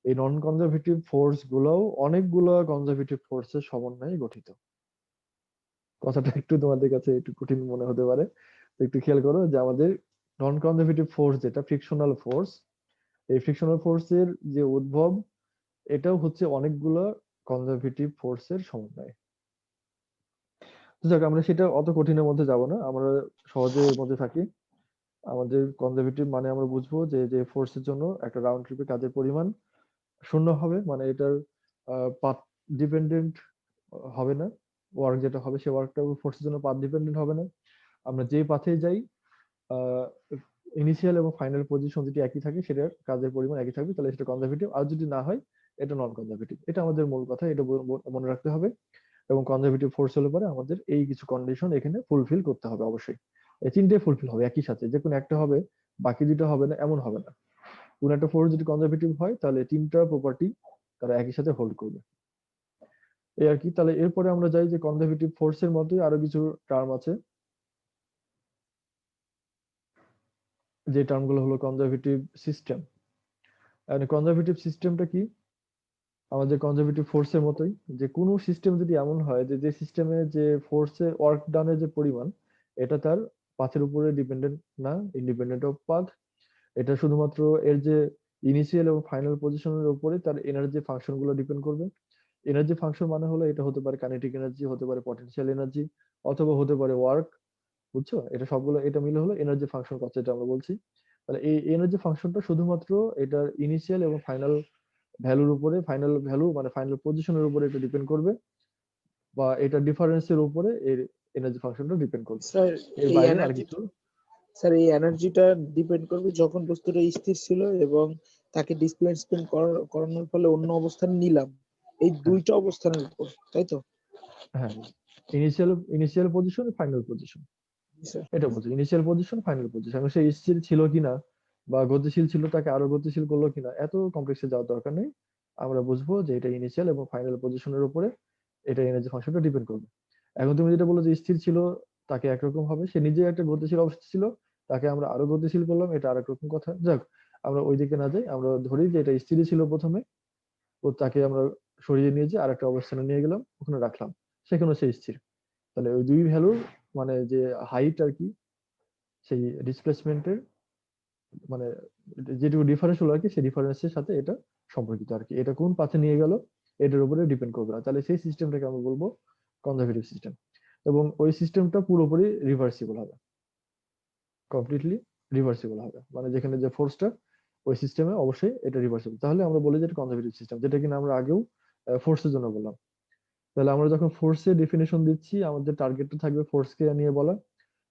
এই নন কনজারভেটিভ ফোর্স গুলোও অনেকগুলো কনজারভেটিভ ফোর্সের সমন্বয়ে গঠিত। কথাটা একটু তোমাদের কাছে একটু কঠিন মনে হতে পারে, তো একটু খেয়াল করো যে আমাদের নন কনজারভেটিভ ফোর্স যেটা ফ্রিকশনাল ফোর্স, এই ফ্রিকশনাল ফোর্সের যে উদ্ভব এটাও হচ্ছে অনেকগুলো কনজারভেটিভ ফোর্সের সমন্বয়। তো যাক, আমরা সেটা অত কঠিনের মধ্যে যাব না, আমরা সহজের মধ্যে থাকি। আমাদের কনজারভেটিভ মানে আমরা বুঝবো যে যে ফোর্সের জন্য একটা রাউন্ড ট্রিপে কাজের পরিমাণ শূন্য হবে, মানে এটার পাথ ডিপেন্ডেন্ট হবে না। ওয়ার্ক যেটা হবে সে ওয়ার্কটা ফোর্সের জন্য পাথ ডিপেন্ডেন্ট হবে না। আমরা যেই পাথে যাই ইনিশিয়াল এবং ফাইনাল পজিশন যদি একই থাকে সেটার কাজের পরিমাণ একই থাকবে, তাহলে সেটা কনজারভেটিভ। আর যদি না হয় এটা নন কনজারভেটিভ। এটা আমাদের মূল কথা, এটা মনে রাখতে হবে। এবং কনজারভেটিভ ফোর্স হলে পরে আমাদের এই কিছু কন্ডিশন এখানে ফুলফিল করতে হবে অবশ্যই। এই তিনটে ফুলফিল হবে একই সাথে, যে কোনো একটা হবে বাকি দুটো হবে না, এমন হবে না। কোন একটা ফোর্স যদি কনজারভেটিভ হয় তাহলে তিনটা প্রপার্টি তারা একই সাথে হোল্ড করবে, এই আর কি। তাহলে এরপরে আমরা যাই যে কনজারভেটিভ ফোর্সের মতোই আরো কিছু টার্ম আছে, যে টার্মগুলো হলো কনজারভেটিভ সিস্টেম। কনজারভেটিভ সিস্টেমটা কি? আমাদের কনজারভেটিভ ফোর্সের মতোই, যে কোনো সিস্টেম যদি এমন হয় যে যে সিস্টেমে যে ফোর্সের ওয়ার্ক ডানের যে পরিমাণ এটা তার পাথের উপরে ডিপেন্ডেন্ট না, ইন্ডিপেন্ডেন্ট অফ পাথ। এটা শুধুমাত্র এর যে ইনিশিয়াল এবং ফাইনাল পজিশনের উপরে তার এনার্জি ফাংশন গুলো ডিপেন্ড করবে। এনার্জি ফাংশন মানে হলো এটা হতে পারে কাইনেটিক এনার্জি, হতে পারে পটেনশিয়াল এনার্জি, অথবা হতে পারে ওয়ার্ক। বুঝছো? এটা সবগুলো এটা মিলে হলো এনার্জি ফাংশন কথা যেটা আমরা বলছি। তাহলে এই এনার্জি ফাংশনটা শুধুমাত্র এটার ইনিশিয়াল এবং ফাইনাল ভ্যালুর উপরে, ফাইনাল ভ্যালু মানে ফাইনাল পজিশনের উপরে এটা ডিপেন্ড করবে, বা এটা ডিফারেন্সের উপরে এর এনার্জি ফাংশনটা ডিপেন্ড করবে। স্যার এর এই বাইরে আর এনার্জি কিছু স্যার এই এনার্জিটা ডিপেন্ড করবে যখন বস্তুটা স্থির ছিল এবং তাকে ডিসপ্লেসমেন্ট করানোর ফলে অন্য অবস্থানে নিলাম, এই দুইটা অবস্থানের উপর, তাই তো? হ্যাঁ, initial position, final position, sir এটা বলছি। ইনিশিয়াল পজিশন, ফাইনাল পজিশন, সে স্থির ছিল কিনা বা গতিশীল ছিল তাকে আরো গতিশীল করলো কিনা, এত কমপ্লেক্সে যাওয়ার দরকার নেই। আমরা বুঝবো যে এটা ইনিশিয়াল এবং ফাইনাল পজিশনের উপরে এটা এনার্জি ফাংশনটা ডিপেন্ড করবে। এখন তুমি যেটা বললো যে স্থির ছিল তাকে একরকম হবে, সে নিজে একটা গতিশীল অবস্থা ছিল, তাকে আমরা আরো গতিশীল করলাম, এটা আরেক রকম কথা। যাক, আমরা ওই দিকে না যাই, আমরা ধরি যে এটা স্থির ছিল প্রথমে, তো তাকে আমরা সরিয়ে নিয়ে যে আরেকটা অবস্থানে নিয়ে গেলাম, ওখানে রাখলাম, সেখানে সে স্থির। তাহলে ওই দুই ভ্যালুর মানে যে হাইট আর কি, সেই ডিসপ্লেসমেন্টের মানে যেটুকু ডিফারেন্স হলো আর কি, সেই ডিফারেন্সের সাথে এটা সম্পর্কিত আর কি। এটা কোন পাথে নিয়ে গেল এটার উপরে ডিপেন্ড করবে না। তাহলে সেই সিস্টেমটাকে আমরা বলবো কনজারভেটিভ সিস্টেম। এবং ওই সিস্টেমটা পুরোপুরি রিভার্সিবল হবে, কমপ্লিটলি রিভার্সিবল হবে, মানে যেখানে যে ফোর্সটা ওই সিস্টেমে অবশ্যই এটা রিভার্সিবল। তাহলে আমরা বলি যে এটা কনজারভেটিভ সিস্টেম, যেটা কিনা আমরা আগেও ফোর্সের জন্য বললাম। তাহলে আমরা যখন ফোর্সের ডেফিনেশন দিচ্ছি আমাদের টার্গেটটা থাকবে ফোর্সকে নিয়ে বলা।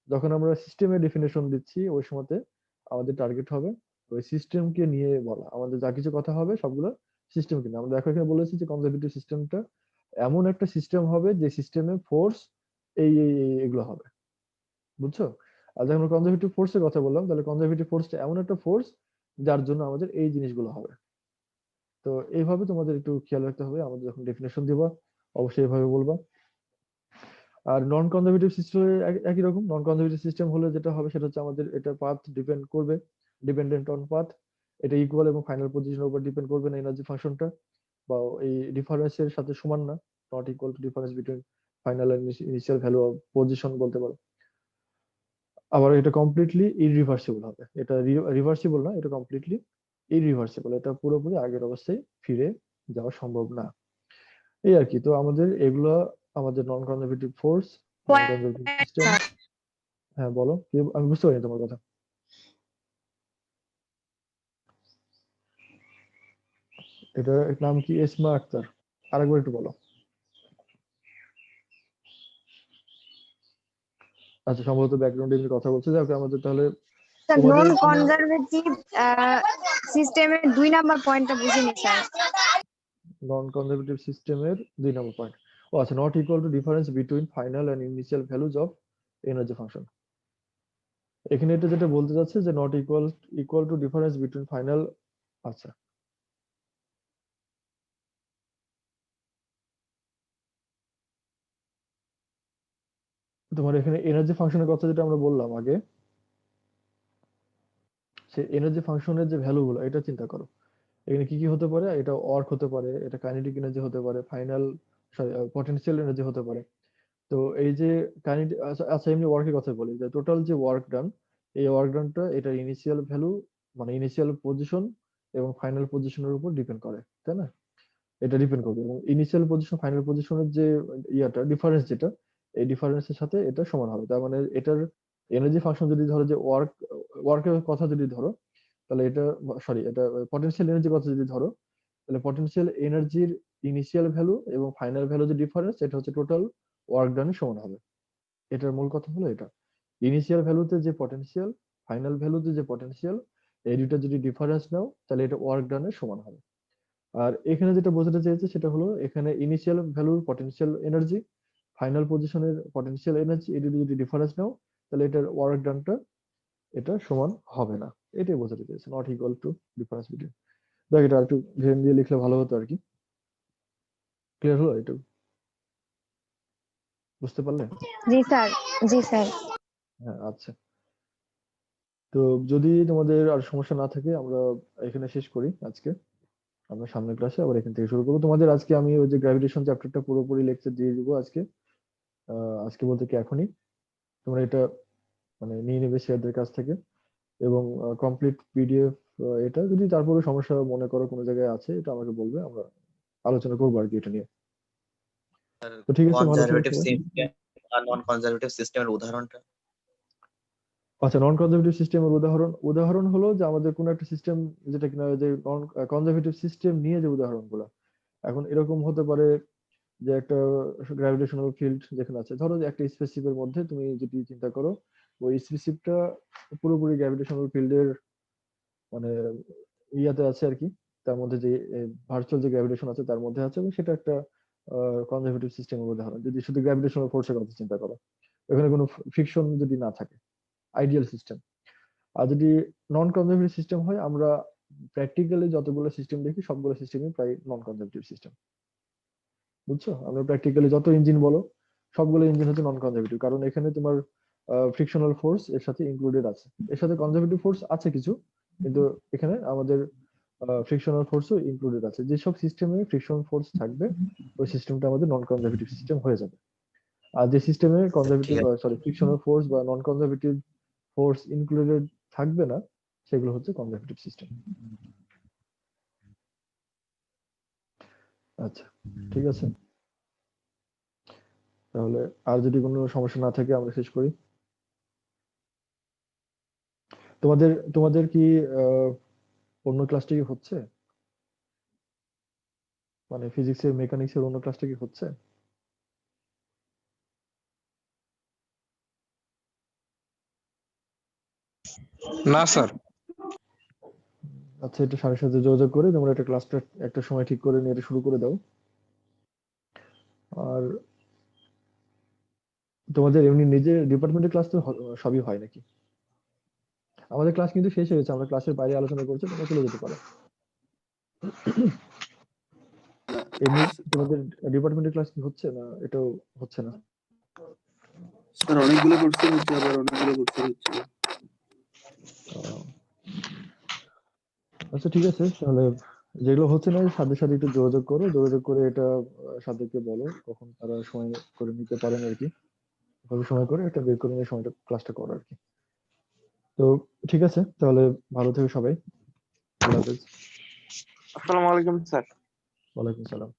যখন আমরা সিস্টেমের ডেফিনেশন দিচ্ছি ওই সময়তে আমাদের টার্গেট হবে ওই সিস্টেমকে নিয়ে বলা। আমাদের যা কিছু কথা হবে সবগুলো সিস্টেমকে নিয়ে। আমরা দেখো এখানে বলেছি যে কনজারভেটিভ সিস্টেমটা এমন একটা সিস্টেম হবে যে সিস্টেমে ফোর্স এগুলো হবে। বুঝছো? আর যখন আমরা কনজারভেটিভ ফোর্সের কথা বললাম তাহলে কনজারভেটিভ ফোর্সটা এমন একটা ফোর্স যার জন্য আমাদের এই জিনিসগুলো হবে। তো এইভাবে তোমাদের একটু খেয়াল রাখতে হবে, আমাদের যখন ডেফিনেশন দিবা অবশ্যই এভাবে বলবা। আর নন কনজারভেটিভ সিস্টেম একই রকম। নন কনজারভেটিভ সিস্টেম হলে যেটা হবে সেটা হচ্ছে আমাদের এটা পাথ ডিপেন্ড করবে, ডিপেন্ডেন্ট অন পাথ। এটা ইকুয়াল এবং ফাইনাল পজিশনের উপর ডিপেন্ড করবে না এনার্জি ফাংশনটা, বা এই ডিফারেন্সের সাথে সমান না, not equal to difference between final initial value of position বলতে পারো। আবার এটা কমপ্লিটলি ইরিভার্সিবল হবে, এটা রিভার্সিবল না, এটা কমপ্লিটলি ইরিভার্সিবল, এটা পুরোপুরি আগের অবস্থায় ফিরে যাওয়া সম্ভব না। এই আর কি। তো আমাদের এগুলো আমাদের নন কনজারভেটিভ ফোর্স, নন কনজারভেটিভ সিস্টেম। হ্যাঁ বলো, আমি বুঝতে পারিনি তোমার কথা। এটার নাম কি? এসমা আক্তার, আরেকবার একটু বলো। আচ্ছা, সম্ভবত ব্যাকগ্রাউন্ডে এমনি কথা বলছে। যাক, আমাদের তাহলে স্যার তোমাদের নন কনজারভেটিভ সিস্টেমের 2 নাম্বার পয়েন্টটা বুঝিনি স্যার। নন কনজারভেটিভ সিস্টেমের 2 নম্বর পয়েন্ট। ও আচ্ছা, not equal to difference between final and initial values of energy function. এখানে এটা যেটা বলতে যাচ্ছে যে not equal to difference between final. আচ্ছা, তোমার এখানে এনার্জি ফাংশনের কথা যেটা আমরা বললাম আগে, সেই এনার্জি ফাংশনের যে ভ্যালুগুলো এটা চিন্তা করো। এখানে কি কি হতে পারে? এটা ওয়ার্ক হতে পারে, এটা কাইনেটিক এনার্জি হতে পারে, ফাইনাল পটেনশিয়াল এনার্জি হতে পারে। তো এই যে কাইনেটিক, আচ্ছা এমনি ওয়ার্কের কথা বলি, যে টোটাল যে ওয়ার্ক ডান, এই ওয়ার্ক ডানটা এটা ইনিশিয়াল ভ্যালু মানে ইনিশিয়াল পজিশন এবং ফাইনাল পজিশনের উপর ডিপেন্ড করে, তাই না? এটা ডিপেন্ড করবে, এবং ইনিশিয়াল পজিশন ফাইনাল পজিশনের যে ইয়াটা ডিফারেন্স, যেটা এই ডিফারেন্সের সাথে এটা সমান হবে। তার মানে এটার এনার্জি ফাংশন যদি ধরো যে ওয়ার্কের কথা যদি ধরো, তাহলে এটা সরি, এটা পটেনশিয়াল এনার্জির কথা যদি ধরো, তাহলে পটেনশিয়াল এনার্জির ইনিশিয়াল ভ্যালু এবং ফাইনাল ভ্যালু যে ডিফারেন্স, এটা হচ্ছে টোটাল ওয়ার্ক ডানের সমান হবে। এটার মূল কথা হলো এটা, ইনিশিয়াল ভ্যালুতে যে পটেনশিয়াল, ফাইনাল ভ্যালুতে যে পটেনশিয়াল, এই দুটো যদি ডিফারেন্স নাও তাহলে এটা ওয়ার্ক ডানের সমান হবে। আর এখানে যেটা বোঝাতে চেয়েছে সেটা হলো, এখানে ইনিশিয়াল ভ্যালুর পটেনশিয়াল এনার্জি, ফাইনাল পজিশনের পটেনশিয়াল এনার্জি, এই দুটো যদি ডিফারেন্স নাও তাহলে এটার ওয়ার্ক ডানটা এটা সমান হবে না, এটাই বোঝাতে চেয়েছে, not equal to difference between. দেখ, এটা একটু ঘেন দিয়ে লিখলে ভালো হতো আর কি। ক্লিয়ার হলো? একটু বুঝতে পারলে? জি স্যার, জি স্যার। হ্যাঁ, আচ্ছা। তো যদি তোমাদের আর সমস্যা না থাকে আমরা এখানে শেষ করি আজকে। আমরা সামনের ক্লাসে আবার এখান থেকে শুরু করবো। তোমাদের আজকে আমি ওই যে গ্র্যাভিটেশন চ্যাপ্টারটা পুরোপুরি লেকচার দিয়ে দিব আজকে। আজকে বলতে কি এখনই তোমরা এটা মানে নিয়ে নেবে স্যারদের কাছ থেকে, এবং কমপ্লিট পিডিএফ। এটা যদি তারপরে সমস্যা মনে করো কোনো জায়গায় আছে, এটা আমাকে বলবে, আমরা আলোচনা করবো আর কি এটা নিয়ে। তো ঠিক আছে, ভালো থেকো কনজারভেটিভ সবাই। সিস্টেম আর নন কনজারভেটিভ সিস্টেমের উদাহরণটা। আচ্ছা, নন কনজারভেটিভ সিস্টেমের উদাহরণ হলো যে আমাদের কোনো একটা সিস্টেম যেটা কিনা যে নন কনজারভেটিভ সিস্টেম নিয়ে যে উদাহরণগুলো, এখন এরকম হতে পারে যে একটা গ্র্যাভিটেশনাল ফিল্ড যেখানে আছে, ধরো যে একটা স্পেসিফের মধ্যে তুমি যদি চিন্তা করো, ওই স্পেসিফটা পুরোপুরি গ্র্যাভিটেশনাল ফিল্ডের মানে ইয়াতে আছে আর কি, তার মধ্যে যে ভার্চুয়াল যে গ্র্যাভিটেশন আছে তার মধ্যে আছে, এবং সেটা একটা কনজারভেটিভ সিস্টেমের উদাহরণ। যদি শুধু গ্র্যাভিটেশনাল ফোর্সের কথা চিন্তা করো, এখানে কোনো ফ্রিকশন যদি না থাকে, আইডিয়াল সিস্টেম। আর যদি নন কনজারভেটিভ সিস্টেম হয়, আমরা প্র্যাকটিক্যালি যতগুলো সিস্টেম দেখি সবগুলো সিস্টেমই প্রায় নন কনজারভেটিভ সিস্টেম। বুঝছো? আমরা প্র্যাকটিক্যালি যত ইঞ্জিন বলো, সবগুলো ইঞ্জিন হচ্ছে নন কনজারভেটিভ, কারণ এখানে তোমার ফ্রিকশনাল ফোর্স এর সাথে ইনক্লুডেড আছে। এর সাথে কনজারভেটিভ ফোর্স আছে কিছু, কিন্তু এখানে আমাদের ফ্রিকশনাল ফোর্সও ইনক্লুডেড আছে। যেসব সিস্টেমে ফ্রিকশনাল ফোর্স থাকবে ওই সিস্টেমটা আমাদের নন কনজারভেটিভ সিস্টেম হয়ে যাবে। আর যে সিস্টেমে কনজারভেটিভ ফ্রিকশনাল ফোর্স বা নন কনজারভেটিভ ফোর্স ইনক্লুডেড থাকবে না, সেগুলো হচ্ছে কনজারভেটিভ সিস্টেম। আচ্ছা, ঠিক আছে, তাহলে আর যদি কোনো সমস্যা না থাকে আমরা শেষ করি। তোমাদের কি অন্য ক্লাসটা কি হচ্ছে, মানে ফিজিক্সের মেকানিক্সের অন্য ক্লাসটা কি হচ্ছে? না স্যার। আচ্ছা, এটা স্যারের সাথে যোগাযোগ করে তোমরা একটা ক্লাসটা একটা সময় ঠিক করে নিয়ে এটা শুরু করে দাও। আর তোমাদের এমনি নিজের ডিপার্টমেন্টের ক্লাস তো সবই হয় নাকি? আমাদের ক্লাস কিন্তু শেষ হয়ে গেছে, আমরা ক্লাসের বাইরে আলোচনা করছি, তোমরা চলে যেতে পারো। এমনি তোমাদের ডিপার্টমেন্টের ক্লাস কি হচ্ছে না এটাও হচ্ছে না? স্যার অনেকগুলো কোর্সে হচ্ছে, আবার অনেকগুলো কোর্সে হচ্ছে না। আচ্ছা, ঠিক আছে, তাহলে যেগুলো হচ্ছে না সাথে সাথে একটু যোগাযোগ করো, যোগাযোগ করে এটা সাথীকে বলো কখন তারা সময় করে নিতে পারেন আর কি, ভাবে সময় করে এটা বের করে নিয়ে সময়টা ক্লাসটা করো আর কি। তো ঠিক আছে, তাহলে ভালো থেকো সবাই। আল্লাহ হাফেজ। আসসালামু আলাইকুম স্যার। ওয়ালাইকুম সালাম।